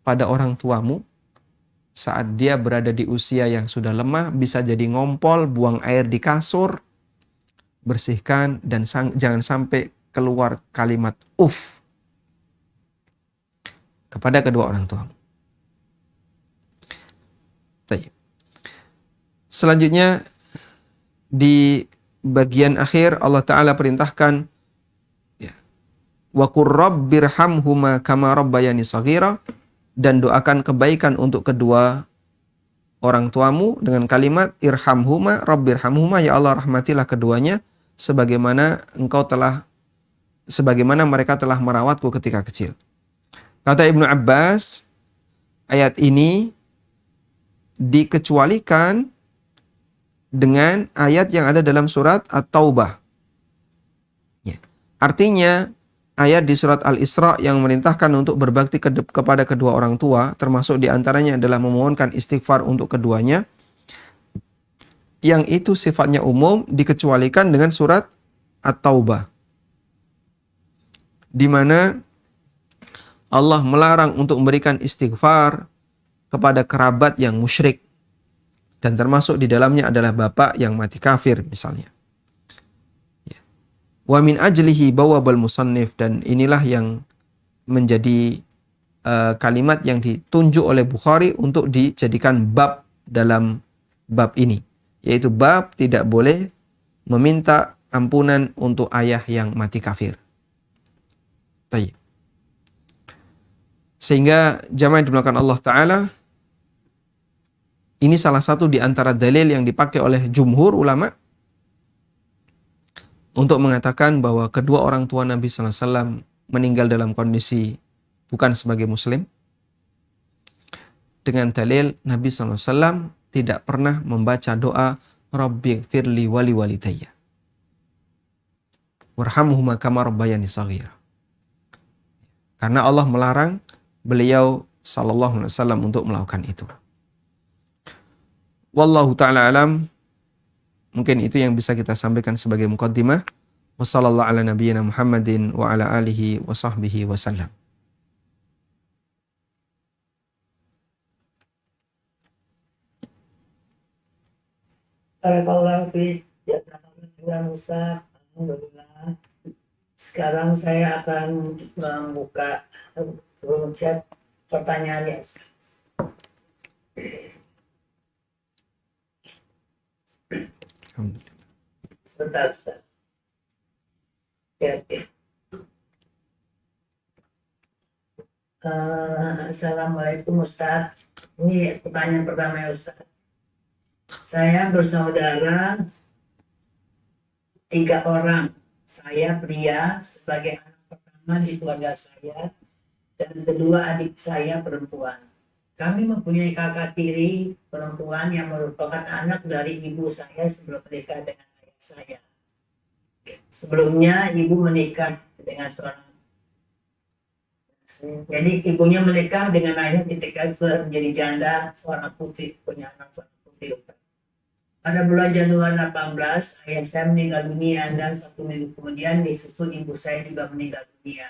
pada orang tuamu saat dia berada di usia yang sudah lemah, bisa jadi ngompol, buang air di kasur, bersihkan, dan jangan sampai keluar kalimat kepada kedua orang tuamu. Selanjutnya di bagian akhir Allah Ta'ala perintahkan ya, wa qur rabbirhamhuma kama rabbayani shaghira, dan doakan kebaikan untuk kedua orang tuamu dengan kalimat irhamhuma rabbirhamhuma, ya Allah rahmatilah keduanya sebagaimana mereka telah merawatku ketika kecil. Kata Ibnu Abbas, ayat ini dikecualikan dengan ayat yang ada dalam surat At-Taubah. Ya. Artinya ayat di surat Al-Isra yang merintahkan untuk berbakti kepada kedua orang tua, termasuk diantaranya adalah memohonkan istighfar untuk keduanya, yang itu sifatnya umum, dikecualikan dengan surat At-Taubah, di mana Allah melarang untuk memberikan istighfar kepada kerabat yang musyrik, dan termasuk di dalamnya adalah bapak yang mati kafir misalnya. Wa min ajlihi bawabal musannif, dan inilah yang menjadi kalimat yang ditunjuk oleh Bukhari untuk dijadikan bab dalam bab ini, yaitu bab tidak boleh meminta ampunan untuk ayah yang mati kafir. Baik. Sehingga jamaah yang dimulakan Allah Ta'ala, ini salah satu di antara dalil yang dipakai oleh jumhur ulama untuk mengatakan bahwa kedua orang tua Nabi sallallahu alaihi wasallam meninggal dalam kondisi bukan sebagai muslim, dengan dalil Nabi sallallahu alaihi wasallam tidak pernah membaca doa Rabbi firli wali walidayya warhamhuma kama rabbayani shaghira. Karena Allah melarang beliau sallallahu alaihi wasallam untuk melakukan itu. Wallahu ta'ala alam. Mungkin itu yang bisa kita sampaikan sebagai muqaddimah. Wassallallahu ala nabiyyina Muhammadin wa ala alihi wa sahbihi wasallam. Barakallahu fiik. Jazakallahu Ustaz. Alhamdulillah. Sekarang saya akan membuka room chat pertanyaannya. Sebentar, Ustaz. Ya, ya. Assalamualaikum Ustaz. Ini pertanyaan pertama ya Ustaz. Saya bersaudara 3 orang. Saya pria sebagai anak pertama di keluarga saya dan kedua adik saya perempuan. Kami mempunyai kakak tiri perempuan yang merupakan anak dari ibu saya sebelum menikah dengan ayah saya. Sebelumnya ibu menikah dengan seorang, jadi ibunya menikah dengan ayah ketika sudah menjadi janda seorang putri, punya anak seorang putri. Pada bulan Januari 18, ayah saya meninggal dunia dan 1 minggu kemudian disusul ibu saya juga meninggal dunia.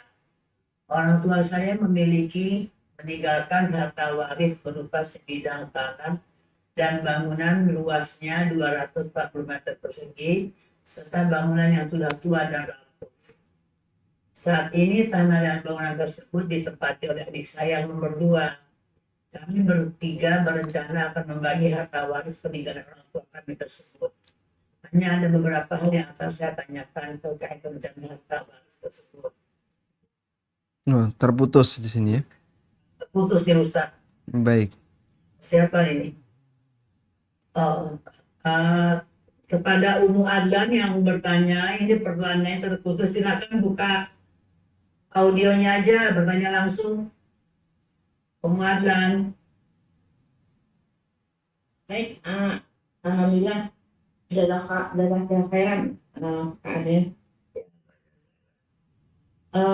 Orang tua saya meninggalkan harta waris berupa sebidang tanah dan bangunan luasnya 240 meter persegi serta bangunan yang sudah tua dan rapuh. Saat ini tanah dan bangunan tersebut ditempati oleh adik saya yang nomor 2. Kami bertiga berencana akan membagi harta waris peninggalan orang tua kami tersebut. Hanya ada beberapa hal yang akan saya tanyakan terkait rencana harta waris tersebut. Oh, terputus di sini ya. Putus ya Ustaz. Baik. Siapa ini? Kepada Umu Adlan yang bertanya, ini pertanyaannya terputus. Silakan buka audionya aja, bertanya langsung. Umu Adlan. Baik, alhamdulillah dalam khairan keadaan.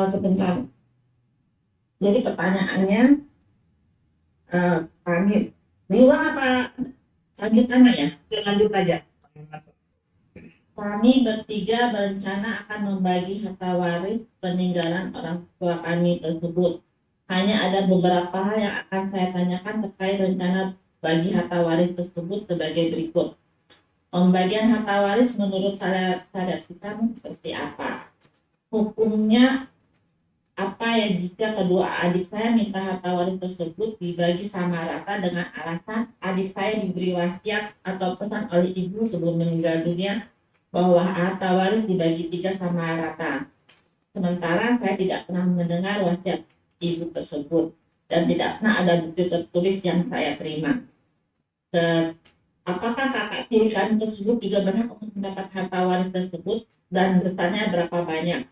Sebentar. Jadi pertanyaannya, kami diulang apa lanjutannya ya? Lanjut aja. Kami bertiga berencana akan membagi harta waris peninggalan orang tua kami tersebut. Hanya ada beberapa hal yang akan saya tanyakan terkait rencana bagi harta waris tersebut sebagai berikut. Pembagian harta waris menurut syariat kita seperti apa? Hukumnya apa ya jika kedua adik saya minta harta waris tersebut dibagi sama rata dengan alasan adik saya diberi wasiat atau pesan oleh ibu sebelum meninggal dunia bahwa harta waris dibagi 3 sama rata. Sementara saya tidak pernah mendengar wasiat ibu tersebut dan tidak pernah ada bukti tertulis yang saya terima. Apakah kakak tiri kami tersebut juga berhak untuk mendapat harta waris tersebut dan besarnya berapa banyak?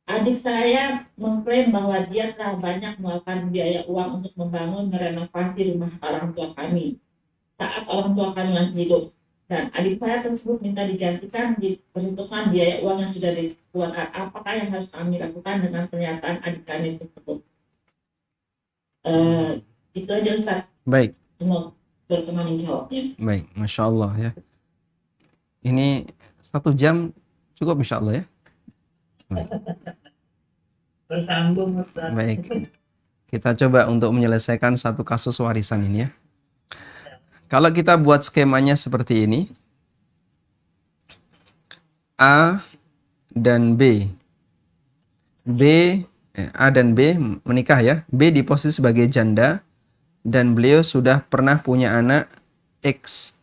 Adik saya mengklaim bahwa dia telah banyak mengeluarkan biaya uang untuk membangun dan renovasi rumah orang tua kami saat orang tua kami masih hidup. Dan adik saya tersebut minta digantikan diperhitungkan biaya uang yang sudah dikeluarkan. Apakah yang harus kami lakukan dengan pernyataan adik kami tersebut? Itu aja Ustaz. Baik. Semua berkenan jawabnya. Baik, Masya Allah ya. Ini 1 jam cukup Insya Allah ya. Baik. Bersambung Ustaz. Baik. Kita coba untuk menyelesaikan satu kasus warisan ini ya. Kalau kita buat skemanya seperti ini, A dan B. A dan B menikah ya. B di posisi sebagai janda dan beliau sudah pernah punya anak X.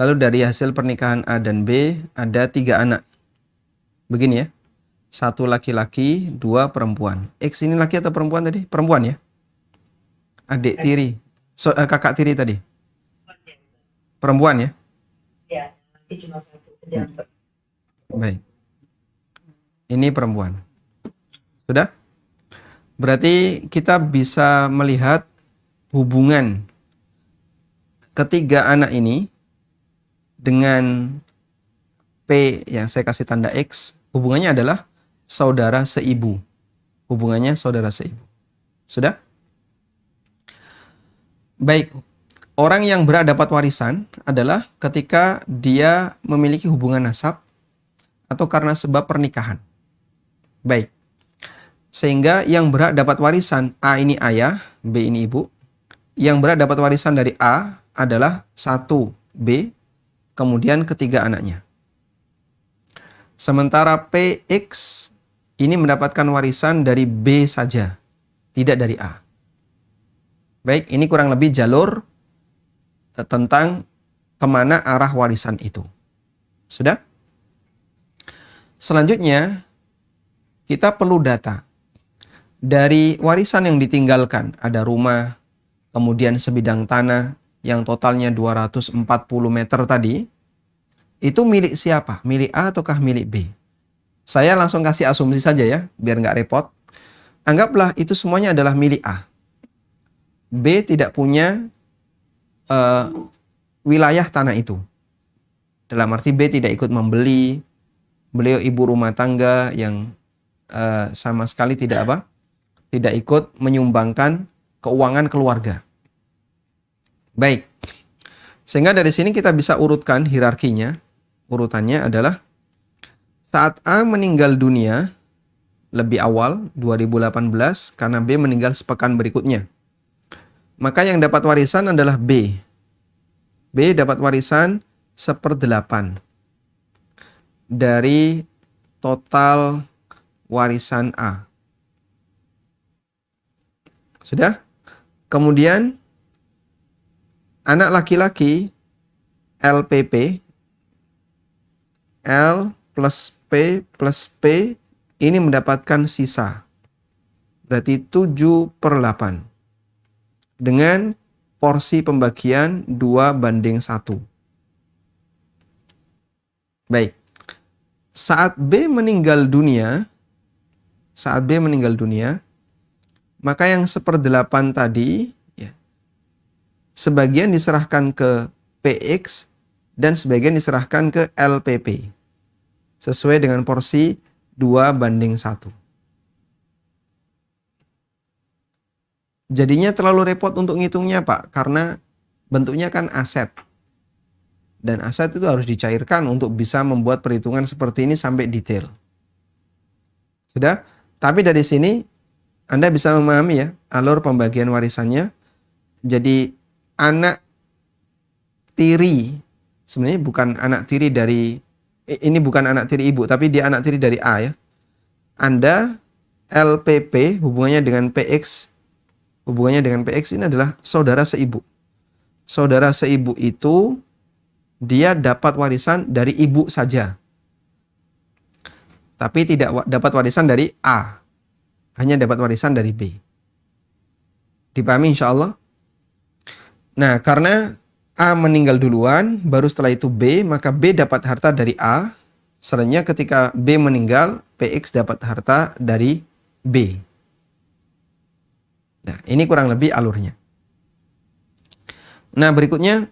Lalu dari hasil pernikahan A dan B ada 3 anak. Begini ya. 1 laki-laki, 2 perempuan. X ini laki atau perempuan tadi? Perempuan ya? Adik X. tiri. Kakak tiri tadi? Perempuan ya? Ya, laki cuma 1. Yang Baik. Ini perempuan. Sudah? Berarti kita bisa melihat hubungan ketiga anak ini dengan P yang saya kasih tanda X, hubungannya adalah saudara seibu. Hubungannya saudara seibu. Sudah? Baik. Orang yang berhak dapat warisan adalah ketika dia memiliki hubungan nasab atau karena sebab pernikahan. Baik. Sehingga yang berhak dapat warisan, A ini ayah, B ini ibu. Yang berhak dapat warisan dari A adalah 1 B, kemudian ketiga anaknya. Sementara PX ini mendapatkan warisan dari B saja, tidak dari A. Baik, ini kurang lebih jalur tentang kemana arah warisan itu. Sudah? Selanjutnya, kita perlu data. Dari warisan yang ditinggalkan, ada rumah, kemudian sebidang tanah yang totalnya 240 meter tadi, itu milik siapa? Milik A ataukah milik B? Saya langsung kasih asumsi saja ya, biar nggak repot. Anggaplah itu semuanya adalah milik A. B tidak punya wilayah tanah itu. Dalam arti B tidak ikut membeli, beliau ibu rumah tangga yang sama sekali tidak ikut menyumbangkan keuangan keluarga. Baik. Sehingga dari sini kita bisa urutkan hierarkinya. Urutannya adalah saat A meninggal dunia lebih awal 2018 karena B meninggal sepekan berikutnya. Maka yang dapat warisan adalah B. B dapat warisan 1/8 dari total warisan A. Sudah? Kemudian anak laki-laki LPP, L plus P ini mendapatkan sisa. Berarti 7/8. Dengan porsi pembagian 2/1. Baik. Saat B meninggal dunia, maka yang 1/8 tadi, ya, sebagian diserahkan ke PX dan sebagian diserahkan ke LPP. Sesuai dengan porsi 2/1. Jadinya terlalu repot untuk ngitungnya, Pak, karena bentuknya kan aset. Dan aset itu harus dicairkan untuk bisa membuat perhitungan seperti ini sampai detail. Sudah? Tapi dari sini Anda bisa memahami ya alur pembagian warisannya. Jadi anak tiri, sebenarnya bukan anak tiri dari, ini bukan anak tiri ibu, tapi dia anak tiri dari A ya. Anda LPP hubungannya dengan PX ini adalah saudara seibu. Saudara seibu itu dia dapat warisan dari ibu saja. Tapi tidak dapat warisan dari A. Hanya dapat warisan dari B. Dipahami insya Allah? Nah, karena A meninggal duluan, baru setelah itu B, maka B dapat harta dari A. Selanjutnya ketika B meninggal, PX dapat harta dari B. Nah, ini kurang lebih alurnya. Nah, berikutnya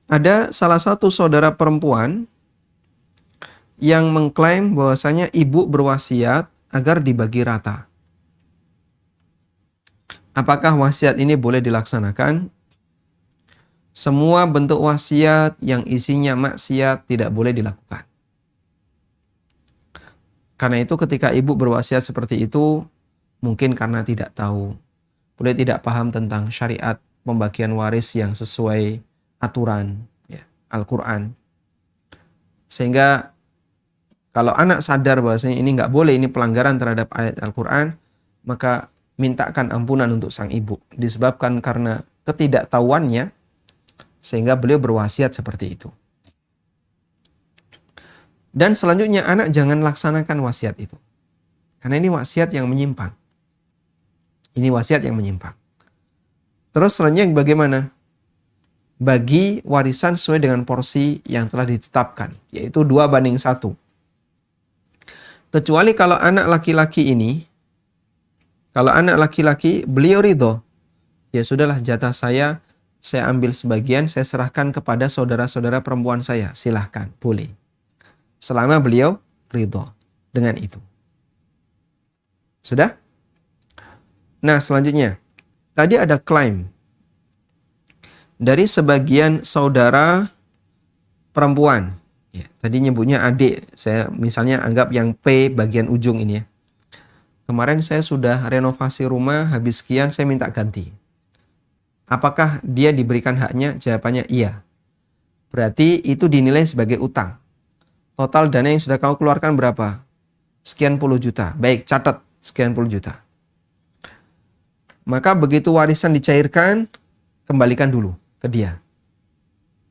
ada salah satu saudara perempuan yang mengklaim bahwasanya ibu berwasiat agar dibagi rata. Apakah wasiat ini boleh dilaksanakan? Semua bentuk wasiat yang isinya maksiat tidak boleh dilakukan. Karena itu ketika ibu berwasiat seperti itu, mungkin karena tidak tahu, boleh tidak paham tentang syariat pembagian waris yang sesuai aturan ya, Al-Quran. Sehingga kalau anak sadar bahwasanya ini nggak boleh, ini pelanggaran terhadap ayat Al-Quran, maka mintakan ampunan untuk sang ibu. Disebabkan karena ketidaktahuannya, sehingga beliau berwasiat seperti itu. Dan selanjutnya anak jangan laksanakan wasiat itu. Karena ini wasiat yang menyimpang. Ini wasiat yang menyimpang. Terus selanjutnya bagaimana? Bagi warisan sesuai dengan porsi yang telah ditetapkan, yaitu 2:1. Kecuali kalau anak laki-laki ini, beliau ridho, ya sudahlah jatah saya ambil sebagian, saya serahkan kepada saudara-saudara perempuan saya, silahkan, boleh. Selama beliau ridho dengan itu. Sudah? Nah, selanjutnya. Tadi ada klaim dari sebagian saudara perempuan. Ya, tadi nyebutnya adik. Saya misalnya anggap yang P bagian ujung ini ya. Kemarin saya sudah renovasi rumah, habis sekian saya minta ganti. Apakah dia diberikan haknya? Jawabannya iya. Berarti itu dinilai sebagai utang. Total dana yang sudah kau keluarkan berapa? Sekian puluh juta. Baik, catat sekian puluh juta. Maka begitu warisan dicairkan, kembalikan dulu ke dia.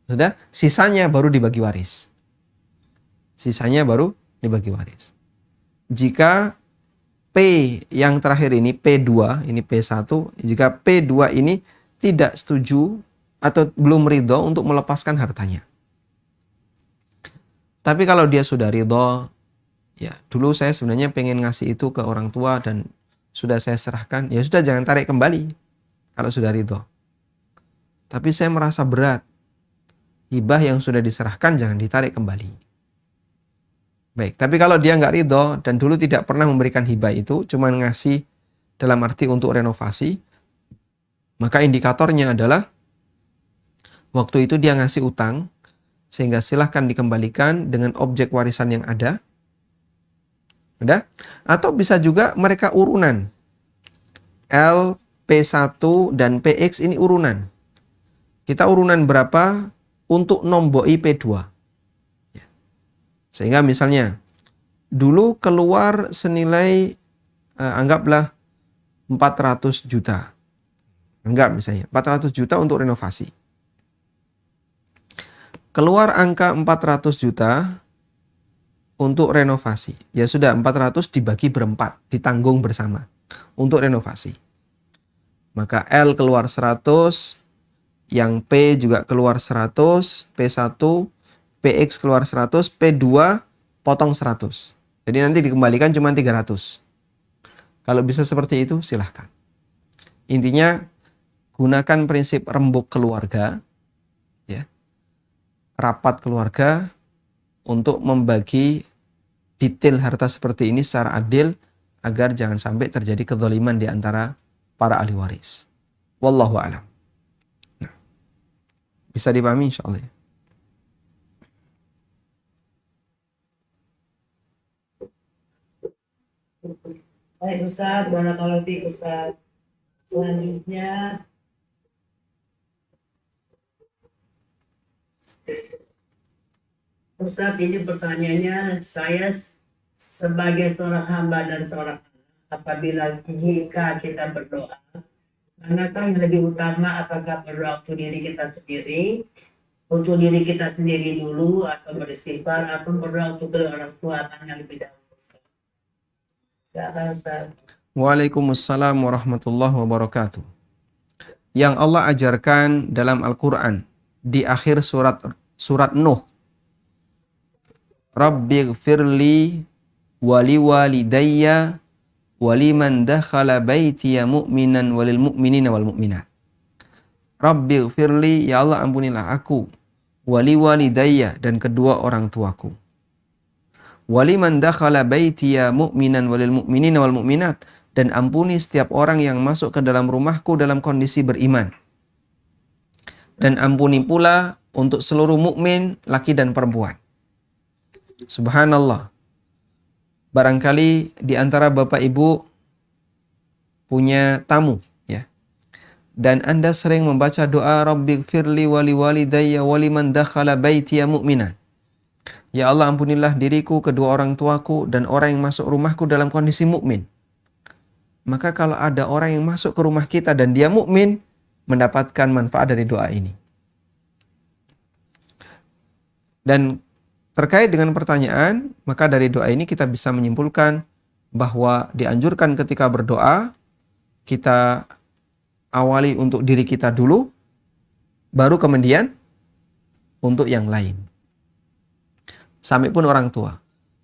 Sudah? Sisanya baru dibagi waris. Jika P yang terakhir ini, P2, ini P1, jika P2 ini tidak setuju atau belum ridho untuk melepaskan hartanya. Tapi kalau dia sudah ridho, ya dulu saya sebenarnya pengen ngasih itu ke orang tua dan sudah saya serahkan, ya sudah jangan tarik kembali kalau sudah ridho. Tapi saya merasa berat, hibah yang sudah diserahkan jangan ditarik kembali. Baik, tapi kalau dia nggak ridho dan dulu tidak pernah memberikan hibah itu, cuma ngasih dalam arti untuk renovasi, maka indikatornya adalah waktu itu dia ngasih utang, sehingga silahkan dikembalikan dengan objek warisan yang ada. Udah? Atau bisa juga mereka urunan. L, P1, dan PX ini urunan. Kita urunan berapa untuk nomboi P2. Sehingga misalnya, dulu keluar senilai, anggaplah 400 juta. Anggap misalnya, 400 juta untuk renovasi. Keluar angka 400 juta untuk renovasi. Ya sudah, 400 dibagi berempat, ditanggung bersama untuk renovasi. Maka L keluar 100, yang P juga keluar 100, P1, PX keluar 100, P2 potong 100. Jadi nanti dikembalikan cuma 300. Kalau bisa seperti itu, silahkan. Intinya, gunakan prinsip rembuk keluarga, ya, rapat keluarga untuk membagi detail harta seperti ini secara adil agar jangan sampai terjadi kezaliman di antara para ahli waris. Wallahu a'lam. Nah, bisa dipahami insyaallah. Baik Ustaz, barakallahu fiik Ustaz. Selanjutnya Ustaz, ini pertanyaannya, saya sebagai seorang hamba dan seorang anak, apabila jika kita berdoa, manakah yang lebih utama, apakah berdoa untuk diri kita sendiri dulu, atau beristighfar, atau berdoa untuk kedua orang tua yang lebih dahulu? Silakan Ustaz. Waalaikumsalam warahmatullahi wabarakatuh. Yang Allah ajarkan dalam Al-Quran di akhir surat Nuh, Rabbighfirli wali walidayya waliman dakhala baitiya mu'minan walil mu'minina wal mu'minat. Rabbighfirli, ya Allah ampunilah aku, wali walidayya, dan kedua orang tuaku. Waliman dakhala baitiya mu'minan walil mu'minina wal mu'minat, dan ampuni setiap orang yang masuk ke dalam rumahku dalam kondisi beriman. Dan ampuni pula untuk seluruh mukmin laki dan perempuan. Subhanallah. Barangkali di antara Bapak Ibu punya tamu, ya. Dan Anda sering membaca doa Rabbighfirli wali walidayya waliman dakhala baitiya mu'minan. Ya Allah, ampunilah diriku, kedua orang tuaku, dan orang yang masuk rumahku dalam kondisi mukmin. Maka kalau ada orang yang masuk ke rumah kita dan dia mukmin, mendapatkan manfaat dari doa ini. Dan terkait dengan pertanyaan, maka dari doa ini kita bisa menyimpulkan bahwa dianjurkan ketika berdoa, kita awali untuk diri kita dulu, baru kemudian untuk yang lain. Sampai pun orang tua.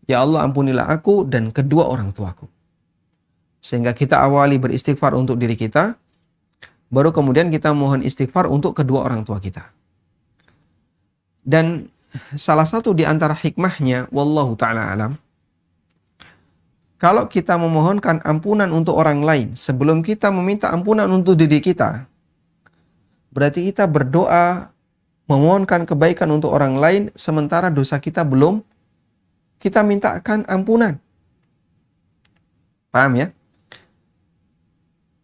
Ya Allah, ampunilah aku dan kedua orang tuaku. Sehingga kita awali beristighfar untuk diri kita, baru kemudian kita mohon istighfar untuk kedua orang tua kita. Dan salah satu di antara hikmahnya, wallahu ta'ala alam, kalau kita memohonkan ampunan untuk orang lain sebelum kita meminta ampunan untuk diri kita, berarti kita berdoa memohonkan kebaikan untuk orang lain sementara dosa kita belum kita mintakan ampunan. Paham ya?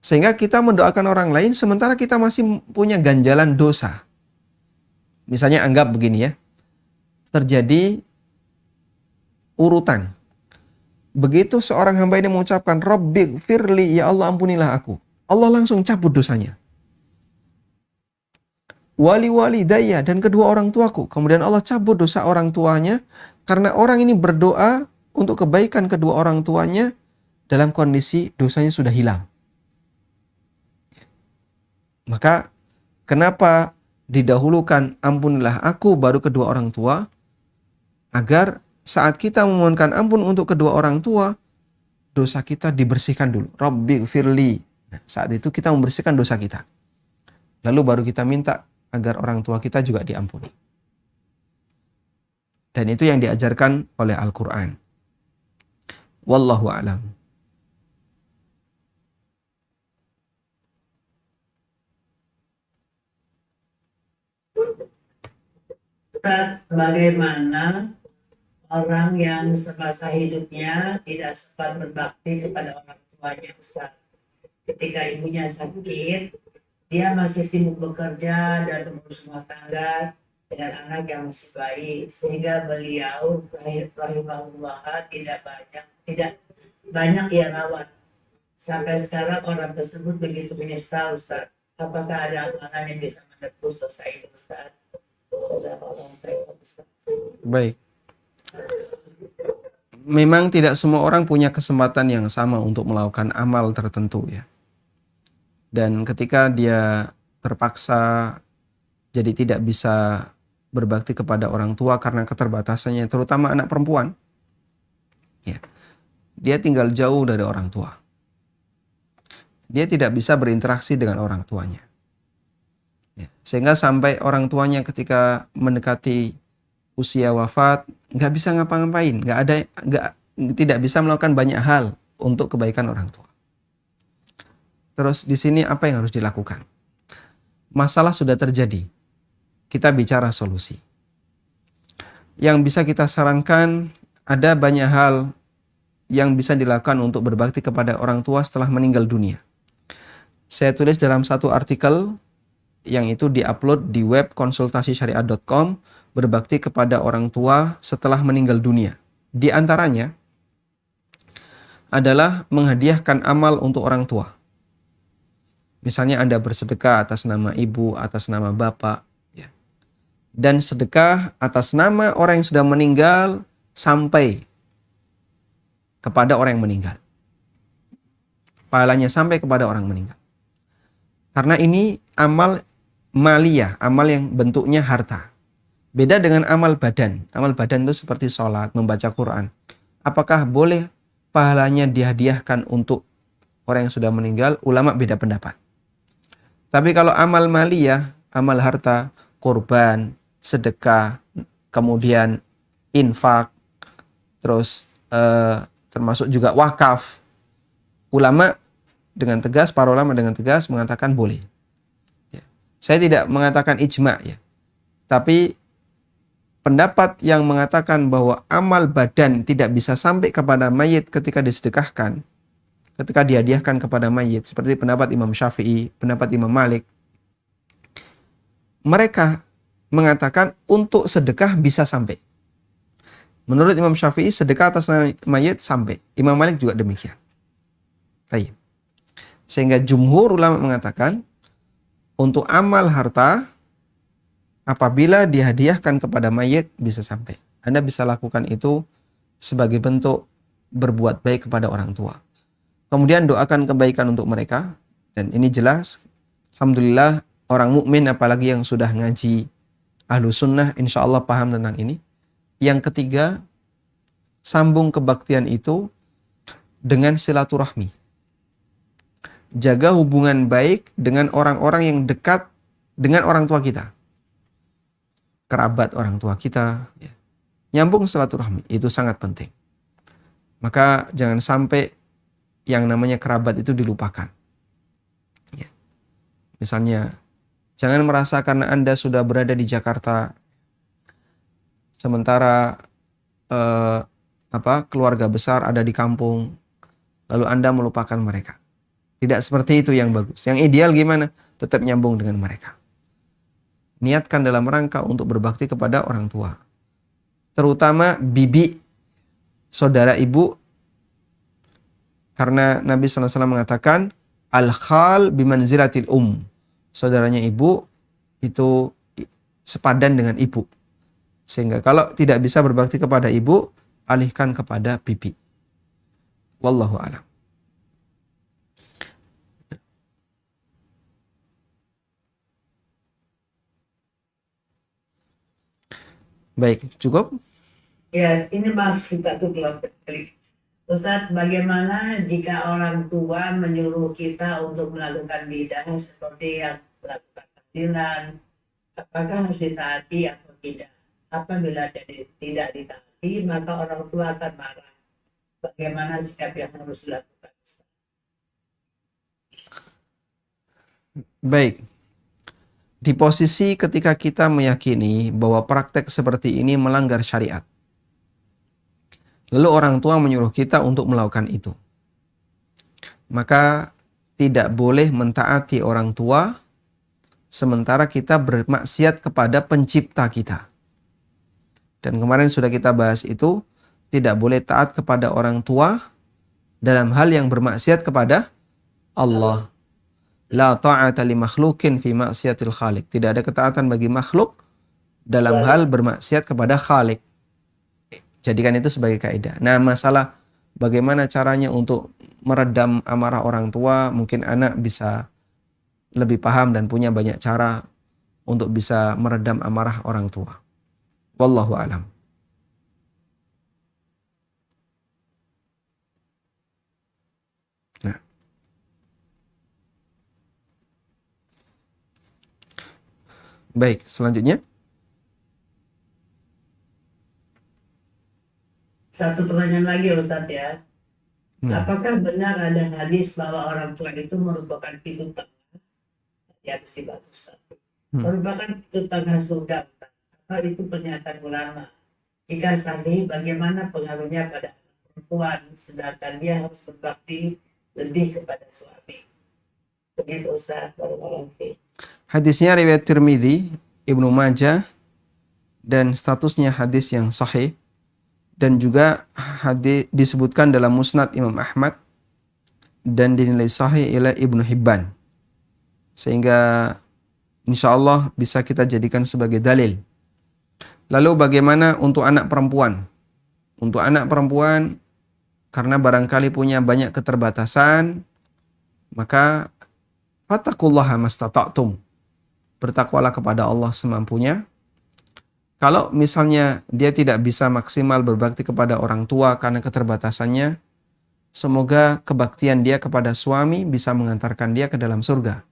Sehingga kita mendoakan orang lain sementara kita masih punya ganjalan dosa. Misalnya anggap begini ya, terjadi urutan. Begitu seorang hamba ini mengucapkan Rabbi firli, ya Allah ampunilah aku, Allah langsung cabut dosanya. Wali daya dan kedua orang tuaku, kemudian Allah cabut dosa orang tuanya karena orang ini berdoa untuk kebaikan kedua orang tuanya dalam kondisi dosanya sudah hilang. Maka kenapa didahulukan ampunilah aku baru kedua orang tua? Agar saat kita memohonkan ampun untuk kedua orang tua, dosa kita dibersihkan dulu. Rabbi firli. Nah, saat itu kita membersihkan dosa kita. Lalu baru kita minta agar orang tua kita juga diampuni. Dan itu yang diajarkan oleh Al-Quran. Wallahu a'lam. Ustaz, bagaimana orang yang semasa hidupnya tidak sempat berbakti kepada orang tuanya, Ustaz? Ketika ibunya sakit, dia masih sibuk bekerja dan mengurus rumah tangga dengan anak yang masih bayi, sehingga beliau rahimahullah tidak banyak ia rawat. Sampai sekarang orang tersebut begitu menyesal, Ustaz. Apakah ada amalan yang bisa menebus dosa itu, Ustaz? Baik. Memang tidak semua orang punya kesempatan yang sama untuk melakukan amal tertentu ya. Dan ketika dia terpaksa jadi tidak bisa berbakti kepada orang tua karena keterbatasannya, terutama anak perempuan, ya, dia tinggal jauh dari orang tua. Dia tidak bisa berinteraksi dengan orang tuanya. Ya, sehingga sampai orang tuanya ketika mendekati usia wafat nggak bisa ngapa-ngapain, tidak bisa melakukan banyak hal untuk kebaikan orang tua. Terus di sini apa yang harus dilakukan? Masalah sudah terjadi, kita bicara solusi. Yang bisa kita sarankan, ada banyak hal yang bisa dilakukan untuk berbakti kepada orang tua setelah meninggal dunia. Saya tulis dalam satu artikel yang itu diupload di web konsultasisyariah.com, berbakti kepada orang tua setelah meninggal dunia. Di antaranya adalah menghadiahkan amal untuk orang tua. Misalnya Anda bersedekah atas nama ibu, atas nama bapak, ya. Dan sedekah atas nama orang yang sudah meninggal sampai kepada orang yang meninggal. Pahalanya sampai kepada orang meninggal. Karena ini amal maliyah, amal yang bentuknya harta. Beda dengan amal badan. Amal badan itu seperti sholat, membaca Quran. Apakah boleh pahalanya dihadiahkan untuk orang yang sudah meninggal? Ulama beda pendapat. Tapi kalau amal maliyah, amal harta, kurban, sedekah, kemudian infak, terus termasuk juga wakaf, ulama dengan tegas, para ulama dengan tegas mengatakan boleh. Saya tidak mengatakan ijma ya. Tapi pendapat yang mengatakan bahwa amal badan tidak bisa sampai kepada mayit ketika disedekahkan, ketika dihadiahkan kepada mayit, seperti pendapat Imam Syafi'i, pendapat Imam Malik, mereka mengatakan untuk sedekah bisa sampai. Menurut Imam Syafi'i, sedekah atas mayit sampai. Imam Malik juga demikian. Baik. Sehingga jumhur ulama mengatakan untuk amal harta apabila dihadiahkan kepada mayit bisa sampai. Anda bisa lakukan itu sebagai bentuk berbuat baik kepada orang tua. Kemudian doakan kebaikan untuk mereka. Dan ini jelas, alhamdulillah orang mukmin apalagi yang sudah ngaji Ahlus Sunnah insya Allah paham tentang ini. Yang ketiga, sambung kebaktian itu dengan silaturahmi. Jaga hubungan baik dengan orang-orang yang dekat dengan orang tua kita. Kerabat orang tua kita. Ya. Nyambung silaturahmi, itu sangat penting. Maka jangan sampai yang namanya kerabat itu dilupakan. Ya. Misalnya, jangan merasa karena Anda sudah berada di Jakarta, sementara keluarga besar ada di kampung, lalu Anda melupakan mereka. Tidak seperti itu yang bagus. Yang ideal gimana? Tetap nyambung dengan mereka. Niatkan dalam rangka untuk berbakti kepada orang tua. Terutama bibi, saudara ibu. Karena Nabi SAW mengatakan, al-khal bimanzilatil saudaranya ibu itu sepadan dengan ibu. Sehingga kalau tidak bisa berbakti kepada ibu, alihkan kepada bibi. Wallahu a'lam. Baik, cukup? Yes, ini masih satu klik. Ustadz, bagaimana jika orang tua menyuruh kita untuk melakukan bidah seperti yang melakukan tahlilan? Apakah harus ditaati atau tidak? Apabila tidak ditaati, maka orang tua akan marah. Bagaimana sikap yang harus dilakukan? Baik. Di posisi ketika kita meyakini bahwa praktek seperti ini melanggar syariat. Lalu orang tua menyuruh kita untuk melakukan itu. Maka tidak boleh mentaati orang tua sementara kita bermaksiat kepada pencipta kita. Dan kemarin sudah kita bahas itu, tidak boleh taat kepada orang tua dalam hal yang bermaksiat kepada Allah. La ta'ata li makhlukin fi maksiatil khaliq. Tidak ada ketaatan bagi makhluk dalam hal bermaksiat kepada Khalik. Jadikan itu sebagai kaidah. Nah, masalah bagaimana caranya untuk meredam amarah orang tua, mungkin anak bisa lebih paham dan punya banyak cara untuk bisa meredam amarah orang tua. Wallahu a'lam. Nah. Baik, selanjutnya. Satu pertanyaan lagi Ustadz ya. Nah. Apakah benar ada hadis bahwa orang tua itu merupakan pintu tengah yang sifat Ustaz? Merupakan pintu tengah surga. Atau itu pernyataan ulama? Jika sahih, bagaimana pengaruhnya pada perempuan sedangkan dia harus berbakti lebih kepada suami? Begitu Ustaz, barakallahu fiik. Hadisnya riwayat Tirmidzi, Ibnu Majah, dan statusnya hadis yang sahih, dan juga hadis disebutkan dalam Musnad Imam Ahmad dan dinilai sahih oleh Ibnu Hibban, sehingga insya Allah bisa kita jadikan sebagai dalil. Lalu bagaimana untuk anak perempuan? Untuk anak perempuan, karena barangkali punya banyak keterbatasan, maka fattaqullaha mastata'tum. Bertakwalah kepada Allah semampunya. Kalau misalnya dia tidak bisa maksimal berbakti kepada orang tua karena keterbatasannya, semoga kebaktian dia kepada suami bisa mengantarkan dia ke dalam surga.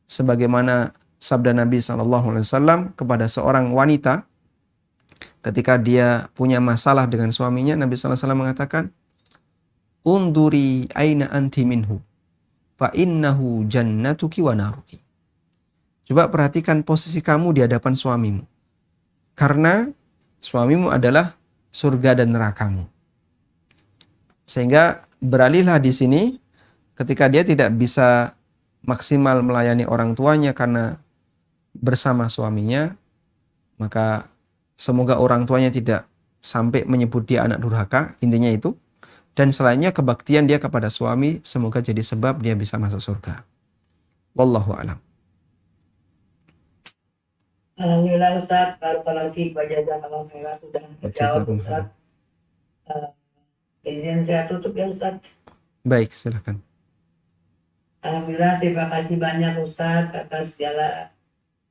Sebagaimana sabda Nabi SAW kepada seorang wanita, ketika dia punya masalah dengan suaminya, Nabi SAW mengatakan, "Unduri aina anti minhu, fa innahu jannatuki wa naruki." Coba perhatikan posisi kamu di hadapan suamimu. Karena suamimu adalah surga dan nerakamu. Sehingga beralihlah di sini ketika dia tidak bisa maksimal melayani orang tuanya karena bersama suaminya, maka semoga orang tuanya tidak sampai menyebut dia anak durhaka, intinya itu. Dan selainnya kebaktian dia kepada suami, semoga jadi sebab dia bisa masuk surga. Wallahu a'lam. Alhamdulillah Ustaz, barakallahu fiik wa jazakallahu khairan sudah menjawab Ustaz. Izin saya tutup ya Ustaz. Baik, silakan. Alhamdulillah, terima kasih banyak Ustaz atas segala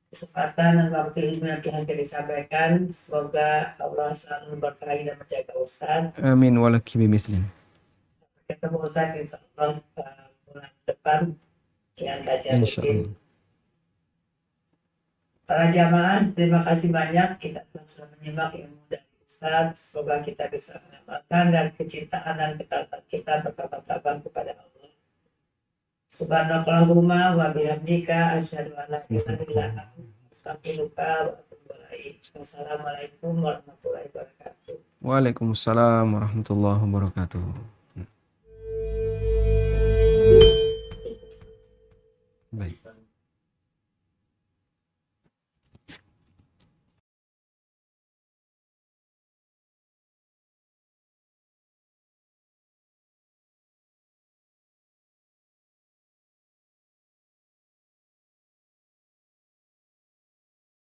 kesempatan dan waktu ilmu yang telah disampaikan. Semoga Allah selalu memberkahi dan menjaga Ustaz. Amin walaki bimithlin. Ketemu Ustaz insyaallah bulan depan dengan kajian rutin. Insyaallah. Para jamaah, terima kasih banyak kita telah menyimak ilmu dari Ustaz. Semoga kita bisa mengamalkan dan kecintaan dan ketaatan kita bertambah kepada Allah. Subhanakallahumma wa bihamdika asyhadu an la ilaha illa anta astaghfiruka wa atubu ilaik. Wassalamualaikum warahmatullahi wabarakatuh. Waalaikumsalam warahmatullahi wabarakatuh. Baik.